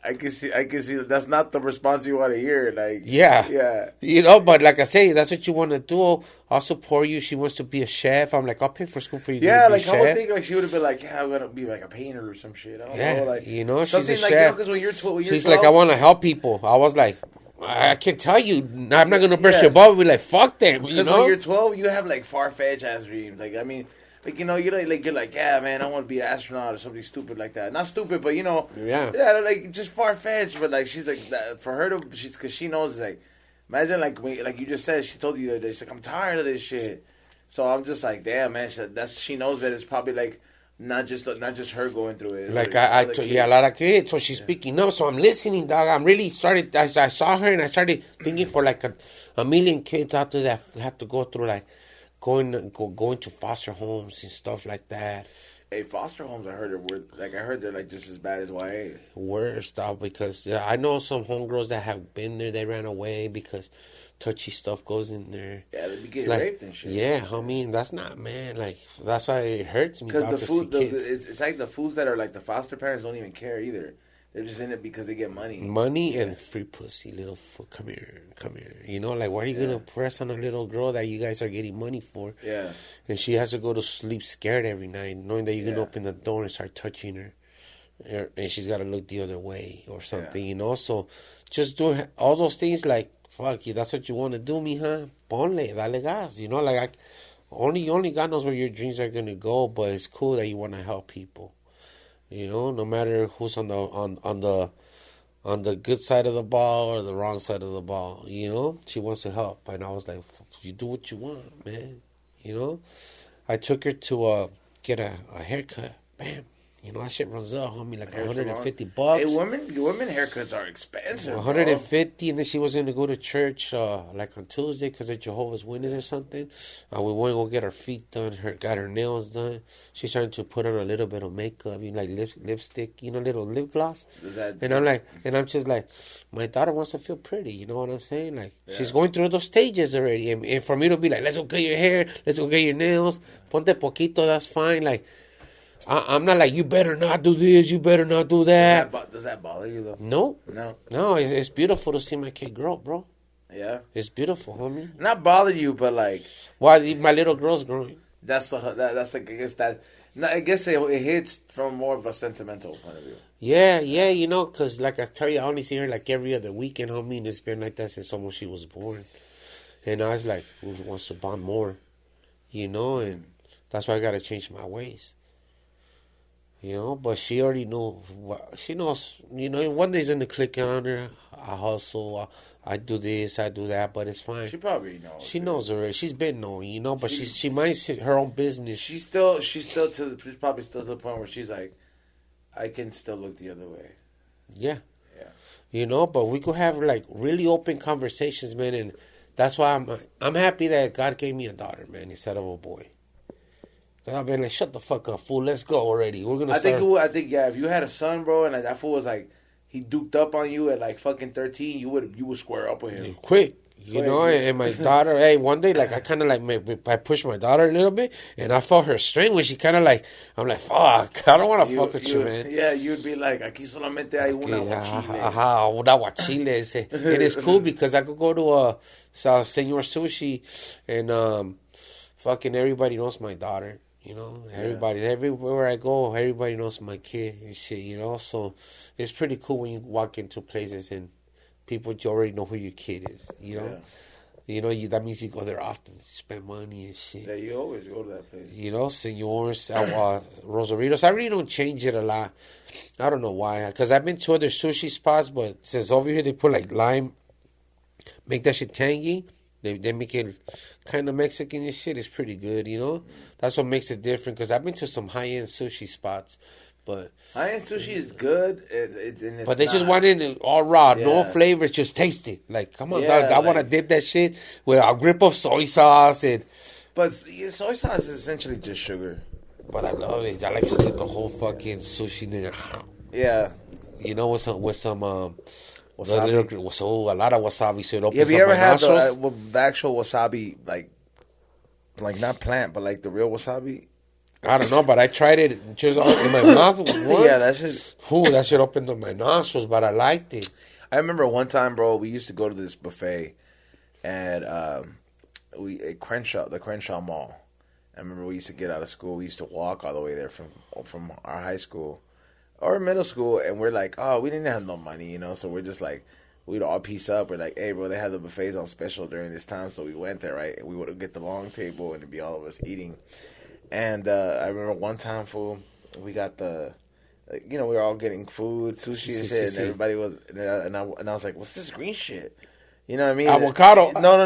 I can see that that's not the response you want to hear. Like, yeah. You know, but like I say, that's what you want to do. I'll support you. She wants to be a chef. I'm like, I'll pay for school for you. Yeah, like, I would think like she would have been like, yeah, I'm going to be like a painter or some shit. I don't know. Like, you know, she's a like, chef. Because when you're 12, she's 12, like, I want to help people. I was like... I can tell you, I'm not gonna burst your bubble. Be like, fuck them, you know. Because when you're 12, you have like far-fetched ass dreams. Like, I mean, like, you know, you're like, yeah, man, I want to be an astronaut or something stupid like that. Not stupid, but you know, like just far-fetched. But like, she's like, for her to, because she knows, like, imagine like you just said, she told you the other day, she's like, I'm tired of this shit. So I'm just like, damn, man, she knows that it's probably like. Not just her going through it. Like a lot of kids. So she's speaking up. So I'm listening, dog. I'm really started. I saw her and I started thinking for like a million kids out there that have to go through like going to foster homes and stuff like that. Hey, foster homes, I heard they're like just as bad as YA. Worse, dog, because I know some homegirls that have been there. They ran away because touchy stuff goes in there. Yeah, they be getting raped and shit. Yeah, I mean, that's not, man. Like, that's why it hurts me. Because it's like the fools that are like the foster parents don't even care either. They're just in it because they get money. Money and free pussy, little foot. Come here. You know, like, why are you going to press on a little girl that you guys are getting money for? Yeah. And she has to go to sleep scared every night, knowing that you're going to open the door and start touching her. And she's got to look the other way or something, you know? So just do all those things like, fuck you, that's what you want to do, mija. Ponle, dale gas. You know, like, only God knows where your dreams are going to go, but it's cool that you want to help people. You know, no matter who's on the good side of the ball or the wrong side of the ball, you know, she wants to help. And I was like, you do what you want, man. You know, I took her to get a haircut. Bam. You know, that shit runs up, homie, like $150. Hey, women haircuts are expensive. 150, and then she was going to go to church like on Tuesday because of Jehovah's Witness or something. We went to go get her feet done, got her nails done. She's trying to put on a little bit of makeup, you know, like lipstick, you know, little lip gloss. I'm just like, my daughter wants to feel pretty, you know what I'm saying? Like, she's going through those stages already. And for me to be like, let's go get your hair, let's go get your nails, ponte poquito, that's fine. Like, I'm not like, you better not do this, you better not do that. Does that bother you, though? No, it's beautiful to see my kid grow, bro. Yeah? It's beautiful, homie. Not bother you, but like... Why, my little girl's growing. That's like, I guess that... No, I guess it hits from more of a sentimental point of view. Yeah, you know, because like I tell you, I only see her like every other weekend, homie, and it's been like that since almost she was born. And I was like, who wants to bond more? You know, and that's why I got to change my ways. You know, but she already knew. She knows, you know, one day's in the click on her. I hustle. I do this, I do that, but it's fine. She probably knows. She knows already. She's been knowing, you know, but she minds her own business. She's probably still to the point where she's like, I can still look the other way. Yeah. You know, but we could have like really open conversations, man, and that's why I'm happy that God gave me a daughter, man, instead of a boy. I've been like, shut the fuck up, fool. Let's go already. We're gonna. I think if you had a son, bro, and that fool was like, he duked up on you at like fucking 13, you would square up with him quick. You know, and my daughter, hey, one day, like, I kind of like, I pushed my daughter a little bit, and I felt her strain when she kind of like, I'm like, fuck, I don't want to fuck with you, man. Yeah, you'd be like, aquí solamente hay una guachile. Una guachile. It is cool because I could go to Señor Sushi, and fucking everybody knows my daughter. You know, everywhere I go, everybody knows my kid and shit, you know. So it's pretty cool when you walk into places and people already know who your kid is, you know. Yeah. You know, that means you go there often, spend money and shit. Yeah, you always go to that place. You know, Señors, Rosaritos. I really don't change it a lot. I don't know why. Because I've been to other sushi spots, but since over here they put like lime, make that shit tangy. They make it kind of Mexican and shit. It's pretty good, you know? That's what makes it different, because I've been to some high-end sushi spots, but... High-end sushi is good, but they just want it all raw, no flavors, just taste it. Like, come on, dog, I want to dip that shit with a grip of soy sauce. But soy sauce is essentially just sugar. But I love it. I like to dip the whole fucking sushi in there. Yeah. You know, with some wasabi. So a lot of wasabi. So it opens have you ever had the actual wasabi, like not plant, but like the real wasabi? I don't know, but I tried it just in my mouth once. Yeah, that shit. That shit opened up my nostrils, but I liked it. I remember one time, bro, we used to go to this buffet at the Crenshaw Mall. I remember we used to get out of school. We used to walk all the way there from our high school or middle school, and we're like, oh, we didn't have no money, you know, so we're just like, we'd all piece up. We're like, hey, bro, they have the buffets on special during this time, so we went there, right? And we would get the long table, and it'd be all of us eating. And I remember one time, fool, we got we were all getting food, sushi and shit, and everybody was, and I was like, what's this green shit? You know what I mean? Avocado. No.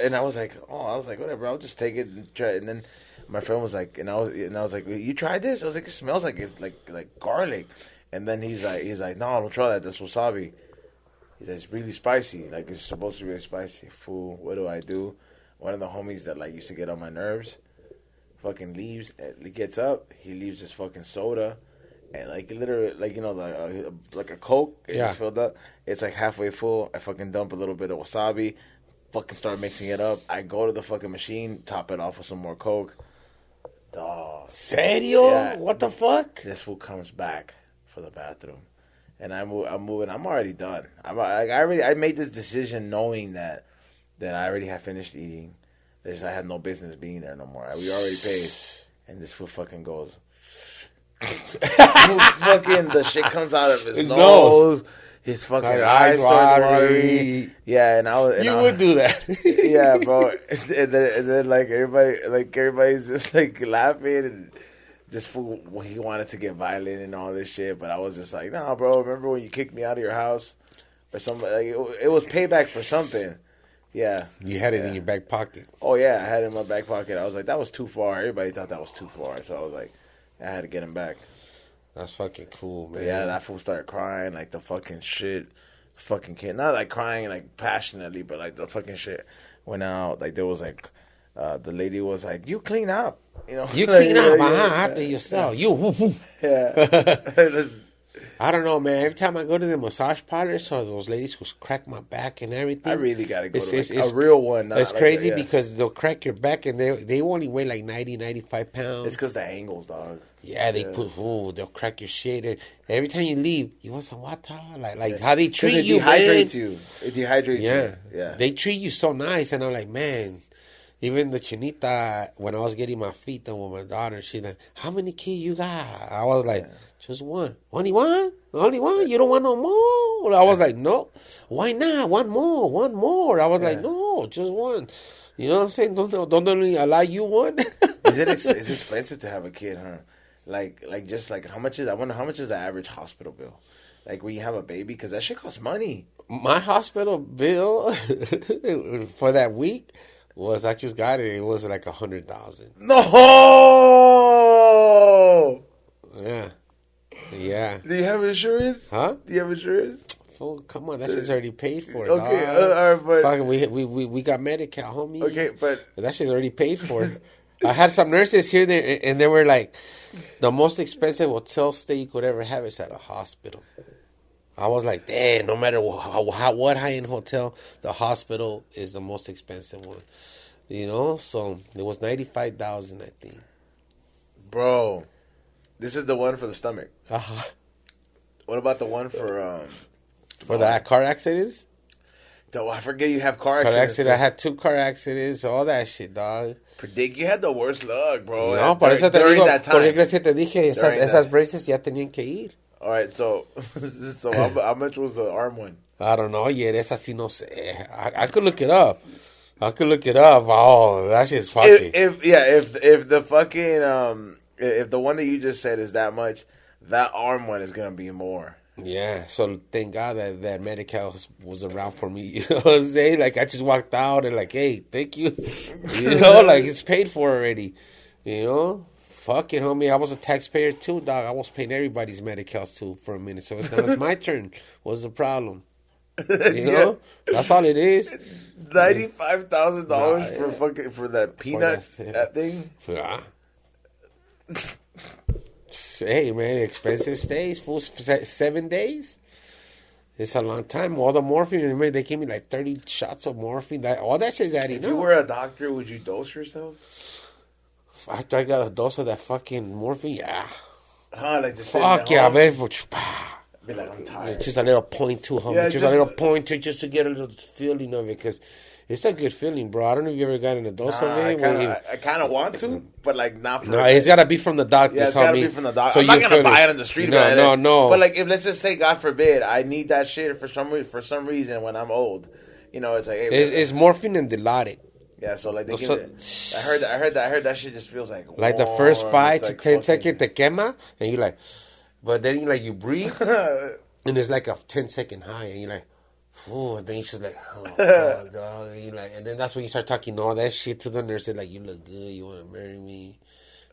And I was like, whatever, I'll just take it and try it. And then my friend was like, and I was like, you tried this? I was like, it smells like it's like garlic. And then he's like, no, don't try that. That's wasabi. He's like, it's really spicy. Like, it's supposed to be really spicy. Fool, what do? One of the homies that like used to get on my nerves, fucking leaves. He gets up. He leaves his fucking soda, and like literally, like like a Coke. It's filled up. It's like halfway full. I fucking dump a little bit of wasabi. Fucking start mixing it up. I go to the fucking machine, top it off with some more Coke. Dog. Serio? Yeah. What the fuck? This fool comes back for the bathroom. and I'm moving. I'm already done. I made this decision knowing that I already had finished eating. I had no business being there no more. We already paid, and this fool fucking goes. Fucking the shit comes out of his nose. His fucking eyes watery. Yeah, and I was. You would do that. Yeah, bro. And then like everybody's just like laughing, and this fool, he wanted to get violent and all this shit, but I was just like, nah, bro. Remember when you kicked me out of your house or something? Like it was payback for something. Yeah. You had it in your back pocket. Oh yeah, I had it in my back pocket. I was like, that was too far. Everybody thought that was too far, so I was like, I had to get him back. That's fucking cool, man. Yeah, that fool started crying like the fucking shit. Fucking kid, not like crying like passionately, but like the fucking shit went out. Like there was like, the lady was like, "You clean up, you know. You clean up after yourself. You." Yeah. I don't know, man. Every time I go to the massage parlors, so those ladies who crack my back and everything. I really gotta go to a real one. It's like crazy because they'll crack your back and they only weigh like 90, 95 pounds. It's because the angles, dog. Yeah, they'll crack your shit. And every time you leave, you want some water? Like how they treat you, man. It dehydrates you. Yeah. They treat you so nice. And I'm like, man, even the chinita, when I was getting my feet done with my daughter, she's like, how many kids you got? I was like, just one. Only one? Only one? You don't want no more? I was like, no. Why not? One more. I was like, no, just one. You know what I'm saying? Don't only allow you one. It's expensive to have a kid, huh? Like just like how much is? I wonder how much is the average hospital bill? Like when you have a baby, because that shit costs money. My hospital bill for that week was, I just got it. It was like $100,000. No. Yeah. Do you have insurance? Huh? Do you have insurance? Fool, come on, that shit's already paid for. Okay, all right, but fucking, we got Medi-Cal, homie. Okay, but that shit's already paid for. I had some nurses here there, and they were like, the most expensive hotel stay you could ever have is at a hospital. I was like, damn, no matter what high-end hotel, the hospital is the most expensive one. You know, so it was $95,000, I think. Bro, this is the one for the stomach. Uh-huh. What about the one for that car accidents? I forget you have car accidents. I had 2 car accidents, all that shit, dog. Predikt, you had the worst luck, bro. No, por eso te digo, porque crees que te dije, esas braces ya tenían que ir. All right, so how much was the arm one? I don't know yet. Esa sí no sé. I could look it up. Oh, that shit's fucking. If the fucking if the one that you just said is that much, that arm one is gonna be more. Yeah, so thank God that Medi-Cal was around for me. You know what I'm saying? Like I just walked out and like, hey, thank you. You know, like it's paid for already. You know. Fuck it, homie. I was a taxpayer too, dog. I was paying everybody's Medi-Cals too for a minute. So now it's my turn. What's the problem? You know? That's all it is. $95,000 for that peanut that thing? Hey, man, expensive stays. Full 7 days. It's a long time. All the morphine, remember, they gave me like 30 shots of morphine. All that shit's adding up. If you were a doctor, would you dose yourself? After I got a dose of that fucking morphine, yeah. Like just fuck yeah, man. Be like, I'm tired. It's just a little point too, homie. Yeah, just a little point to just to get a little feeling of it, because it's a good feeling, bro. I don't know if you ever gotten a dose of it. I kind of want to, but like not from. No, it's got to be from the doctor. Yeah, it's got to be from the doctor. So I'm not going to buy it on the street. No. But like, if let's just say, God forbid, I need that shit for some reason when I'm old. You know, it's like hey, it's morphine and Dilaudid. Yeah, so like they give it. I heard that shit just feels like warm. Like the first 5 to 10 seconds te quema, and you're like, but then you breathe, and it's like a 10-second high, and you're like, oh, and then you're just like, oh, fuck, dog, and you're like, and then that's when you start talking all that shit to the nurses, like, you look good, you want to marry me,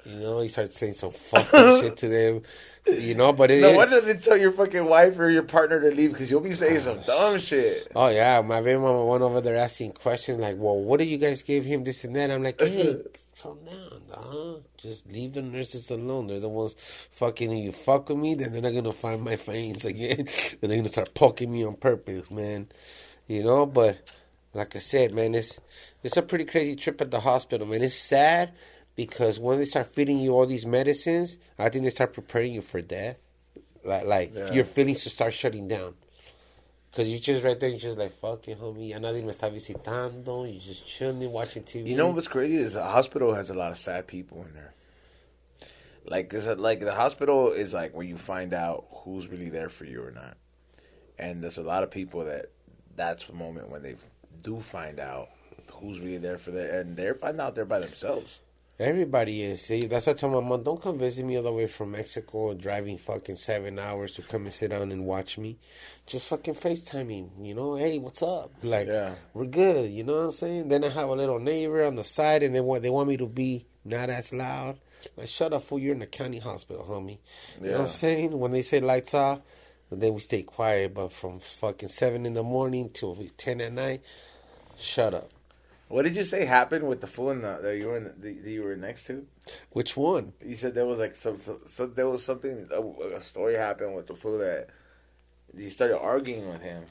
you know, you start saying some fucking shit to them. You know, but no wonder they tell your fucking wife or your partner to leave, because you'll be saying some dumb shit. Oh yeah, my baby mama went over there asking questions like, "Well, what do you guys give him this and that?" I'm like, "Hey, calm down, dog. Just leave the nurses alone. They're the ones fucking. You fuck with me, then they're not gonna find my veins again, and they're gonna start poking me on purpose, man. You know." But like I said, man, it's a pretty crazy trip at the hospital, man. It's sad. Because when they start feeding you all these medicines, I think they start preparing you for death. your feelings to start shutting down. Because you're just right there, you're just like, fuck it, homie. Ya nadie me está visitando. You're just chilling, watching TV. You know what's crazy is the hospital has a lot of sad people in there. Like the hospital is like where you find out who's really there for you or not. And there's a lot of people that's the moment when they do find out who's really there for them. And they're finding out they're by themselves. Everybody is. See, that's why I tell my mom, don't come visit me all the way from Mexico, driving fucking 7 hours to come and sit down and watch me. Just fucking FaceTime me, you know? Hey, what's up? Like, we're good, you know what I'm saying? Then I have a little neighbor on the side, and they want me to be not as loud. Like, shut up, fool, you're in the county hospital, homie. You know what I'm saying? When they say lights off, then we stay quiet. But from fucking 7 in the morning till 10 at night, shut up. What did you say happened with the fool that you were next to? Which one? You said there was like there was something, a story happened with the fool that you started arguing with him.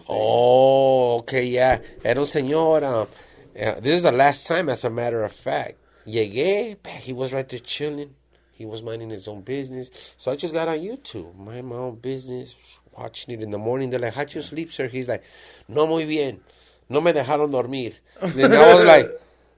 Oh, okay, yeah. Era un señor. This is the last time, as a matter of fact. Llegué, he was right there chilling. He was minding his own business. So I just got on YouTube, mind my own business, watching it in the morning. They're like, how'd you sleep, sir? He's like, no muy bien. No me dejaron dormir. Then I was like,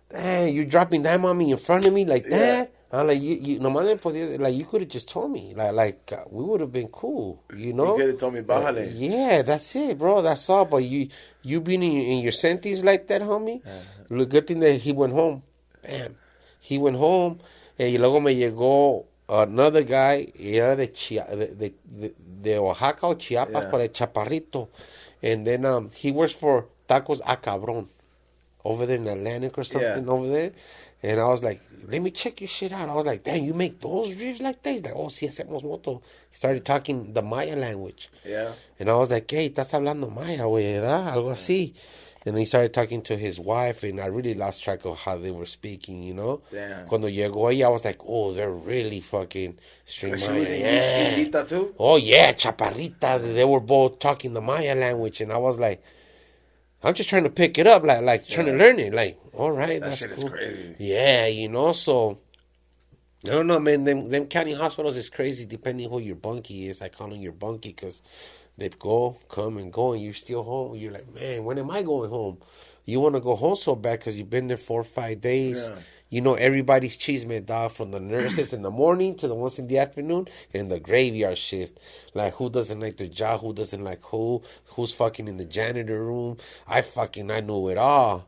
dang, you dropping that on me in front of me like that? I'm like, you like, you could have just told me. Like we would have been cool, you know? You could have told me, bájale. Yeah, that's it, bro. That's all. But you being in your senties like that, homie, good thing that he went home. Bam. He went home, y luego me llegó another guy, era de Oaxaca o Chiapas, por el Chaparrito. And then he works for Tacos A Cabrón over there in Atlantic or something over there. And I was like, let me check your shit out. I was like, damn, you make those ribs like that? He's like, oh, sí, hacemos moto. He started talking the Maya language. Yeah. And I was like, hey, estás hablando Maya, güey, ¿verdad? Algo así. And he started talking to his wife, and I really lost track of how they were speaking, you know? Yeah. Cuando llegó ella, I was like, oh, they're really fucking stream Maya. Yeah. Too? Oh, yeah, Chaparrita. They were both talking the Maya language, and I was like, I'm just trying to pick it up, like trying to learn it. Like, all right, that that's shit cool. Is crazy. Yeah, you know, so I don't know, man. Them county hospitals is crazy depending who your bunkie is. I call them your bunkie because they come and go, and you're still home. You're like, man, when am I going home? You want to go home so bad because you've been there 4 or 5 days. Yeah. You know, everybody's cheese man, dog, from the nurses in the morning to the ones in the afternoon and the graveyard shift. Like, who doesn't like their job? Who doesn't like who's fucking in the janitor room? I know it all.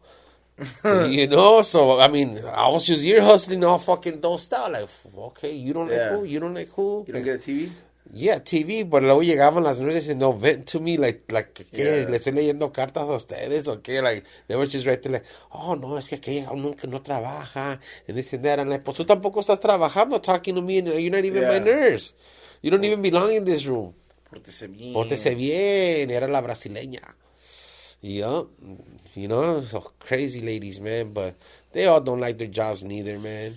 You know? So, I mean, I was just ear hustling all fucking dosed out. Like, okay, you don't like who? You don't like who? You don't get a TV? Yeah, TV, but luego llegaban las nurses and they'll vent to me like ¿qué? ¿Le estoy leyendo cartas a ustedes o qué? Like, they were just right there like, oh, no, es que aquella nunca no trabaja. And this and that. And like, pues tú tampoco estás trabajando talking to me and you're not even my nurse. You don't even belong in this room. Pórtese bien. Pórtese bien. Era la brasileña. Yeah. You know, so crazy ladies, man. But they all don't like their jobs neither, man.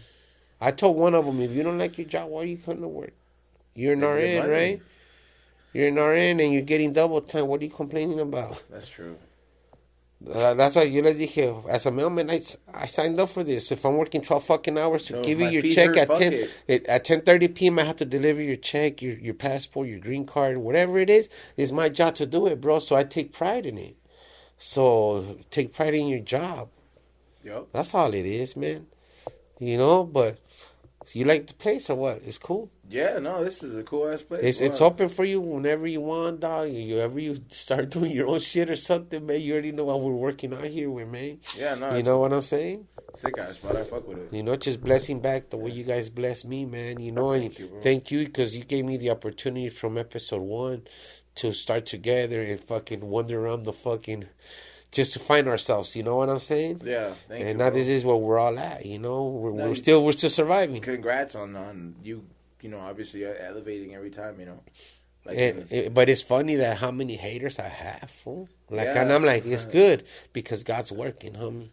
I told one of them, if you don't like your job, why are you coming to work? You're an RN, right? You're an RN and you're getting double time. What are you complaining about? That's true. That's why yo les dije, as a mailman, I signed up for this. If I'm working 12 fucking hours to give you your check at 10:30 p.m., I have to deliver your check, your passport, your green card, whatever it is. It's my job to do it, bro. So I take pride in it. So take pride in your job. Yep. That's all it is, man. You know, but you like the place or what? It's cool. Yeah, no, this is a cool ass place. It's open for you whenever you want, dog. Whenever you start doing your own shit or something, man, you already know what we're working out here with, man. Yeah, no. You know what I'm saying? Sick ass, but I fuck with it. You know, just blessing back the way you guys bless me, man. You know, and thank you because you gave me the opportunity from episode 1 to start together and fucking wander around the fucking... Just to find ourselves, you know what I'm saying? Yeah, thank you. And now this is where we're all at, you know. We're still surviving. Congrats on you. You know, obviously elevating every time, you know. Like, but it's funny that how many haters I have, fool. Like, and I'm like, it's good because God's working, homie.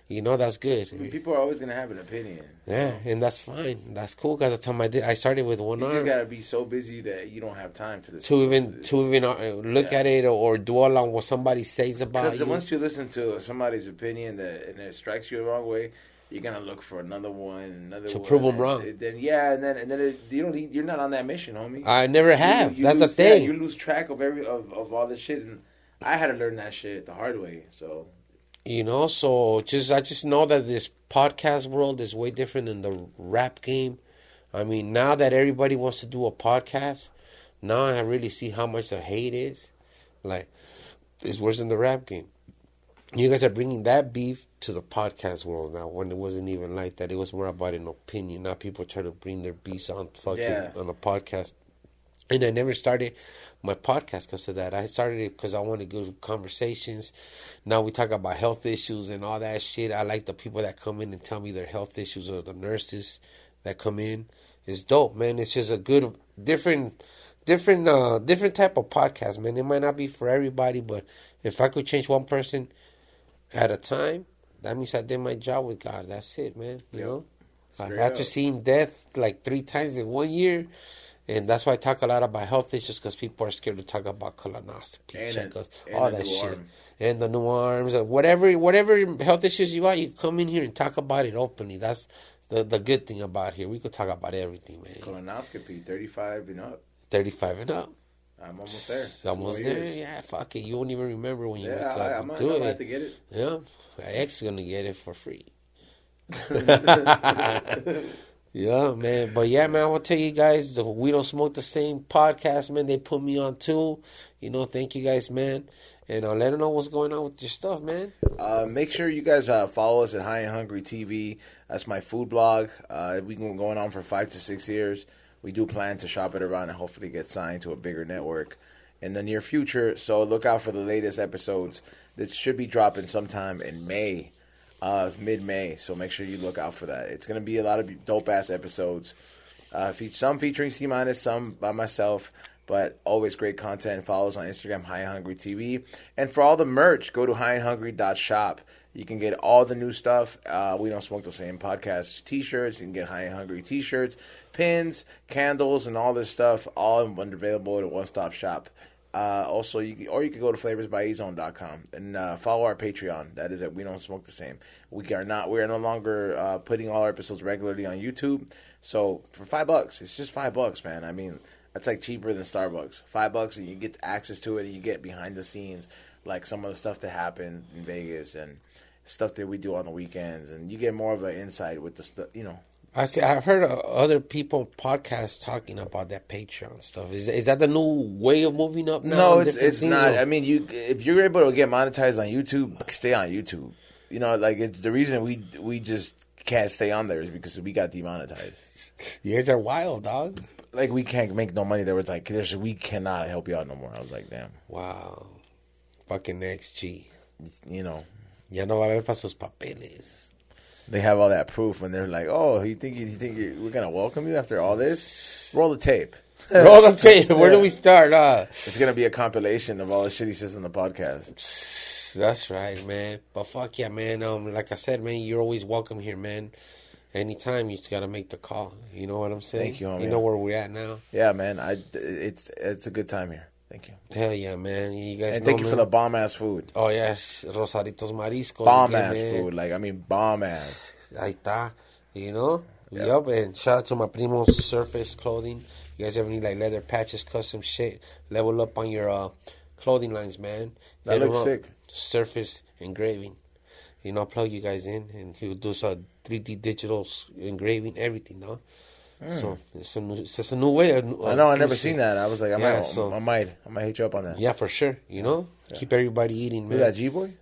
You know, that's good. I mean, people are always gonna have an opinion. Yeah, and that's fine. That's cool. Because the time I started with one arm. You just gotta be so busy that you don't have time to even look at it or dwell on what somebody says about you. Because once you listen to somebody's opinion and it strikes you the wrong way, you're gonna look for another one, to prove them wrong. You're not on that mission, homie. I never have. You That's lose, the thing. You lose track of of all this shit, and I had to learn that shit the hard way. So, so I just know that this podcast world is way different than the rap game. I mean, now that everybody wants to do a podcast, now I really see how much the hate is. Like, it's worse than the rap game. You guys are bringing that beef to the podcast world now, when it wasn't even like that. It was more about an opinion. Now people try to bring their beefs on on a podcast. And I never started my podcast because of that. I started it because I wanted good conversations. Now we talk about health issues and all that shit. I like the people that come in and tell me their health issues, or the nurses that come in. It's dope, man. It's just a good, different type of podcast, man. It might not be for everybody, but if I could change one person at a time, that means I did my job with God. That's it, man. You know? After seeing death like 3 times in 1 year, and that's why I talk a lot about health issues, because people are scared to talk about colonoscopy, checkups, all that shit. And the new arms, and whatever health issues you got, you come in here and talk about it openly. That's the good thing about here. We could talk about everything, man. Colonoscopy, 35 and up. 35 and up. I'm almost there. Almost there? Yeah, fuck it. You won't even remember when you wake up. I might have to get it. Yeah, my ex is going to get it for free. Yeah, man. But yeah, man, I want to tell you guys, the We Don't Smoke the Same podcast, man, they put me on too. Thank you guys, man. And let them know what's going on with your stuff, man. Make sure you guys follow us at High and Hungry TV. That's my food blog. We've been going on for 5 to 6 years. We do plan to shop it around and hopefully get signed to a bigger network in the near future. So look out for the latest episodes that should be dropping sometime in May, mid-May. So make sure you look out for that. It's going to be a lot of dope-ass episodes. Some featuring C-, some by myself, but always great content. Follow us on Instagram, High and Hungry TV. And for all the merch, go to highandhungry.shop. You can get all the new stuff. We Don't Smoke the Same podcast t-shirts. You can get High and Hungry t-shirts, pins, candles, and all this stuff, all available at a one-stop shop. Also, you can go to flavorsbyezone.com and follow our Patreon. That is at We Don't Smoke the Same. We are no longer putting all our episodes regularly on YouTube. So for $5, it's just $5, man. I mean, that's like cheaper than Starbucks. $5 and you get access to it, and you get behind the scenes, like some of the stuff that happened in Vegas and stuff that we do on the weekends, and you get more of an insight with the stuff, I've heard other people podcasts talking about that Patreon stuff. Is that the new way of moving up now? No, it's not. I mean, if you're able to get monetized on YouTube, stay on YouTube. It's the reason we just can't stay on there is because we got demonetized. You guys are wild, dog. Like, we can't make no money. There was like, we cannot help you out no more. I was like, damn. Wow. Fucking XG. Ya no va a haber para sus papeles. They have all that proof, and they're like, "Oh, you think we're gonna welcome you after all this? Roll the tape. Roll the tape. Where do we start? It's gonna be a compilation of all the shit he says in the podcast." That's right, man. But fuck yeah, man. Like I said, man, you're always welcome here, man. Anytime, you just gotta make the call. You know what I'm saying? Thank you, homie. You know where we're at now. Yeah, man. It's a good time here. Thank you. Hell yeah, man. You guys and thank you for the bomb-ass food. Oh, yes. Rosaritos Mariscos. Bomb-ass food. Bomb-ass. Ahí está. Yup. And shout out to my primo's Surface Clothing. You guys ever need, leather patches, custom shit, level up on your clothing lines, man. That looks sick. Surface Engraving. Plug you guys in, and he'll do some 3D digital engraving, everything, no? So it's a new way. I know. I never seen that. I was like, I might hit you up on that. Yeah, for sure. Keep everybody eating, man. Is that G-Boy?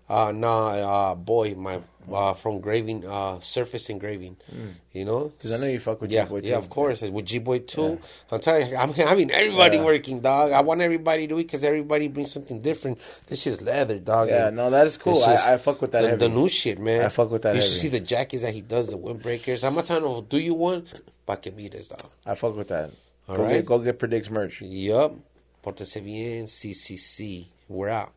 Boy, my from engraving, surface engraving. Because I know you fuck with G-Boy too. Yeah, of course, with G-Boy too. Yeah. I'm telling you, I'm having everybody working, dog. I want everybody to eat because everybody brings something different. This is leather, dog. Yeah, no, that is cool. I fuck with that. The new shit, man. I fuck with that. You should see the jackets that he does, the windbreakers. I'm not telling you, do you want? Pa que mires, dog. I fuck with that. All right. Go get Predikt's merch. Yup. Portense Biennn, CCC. We're out.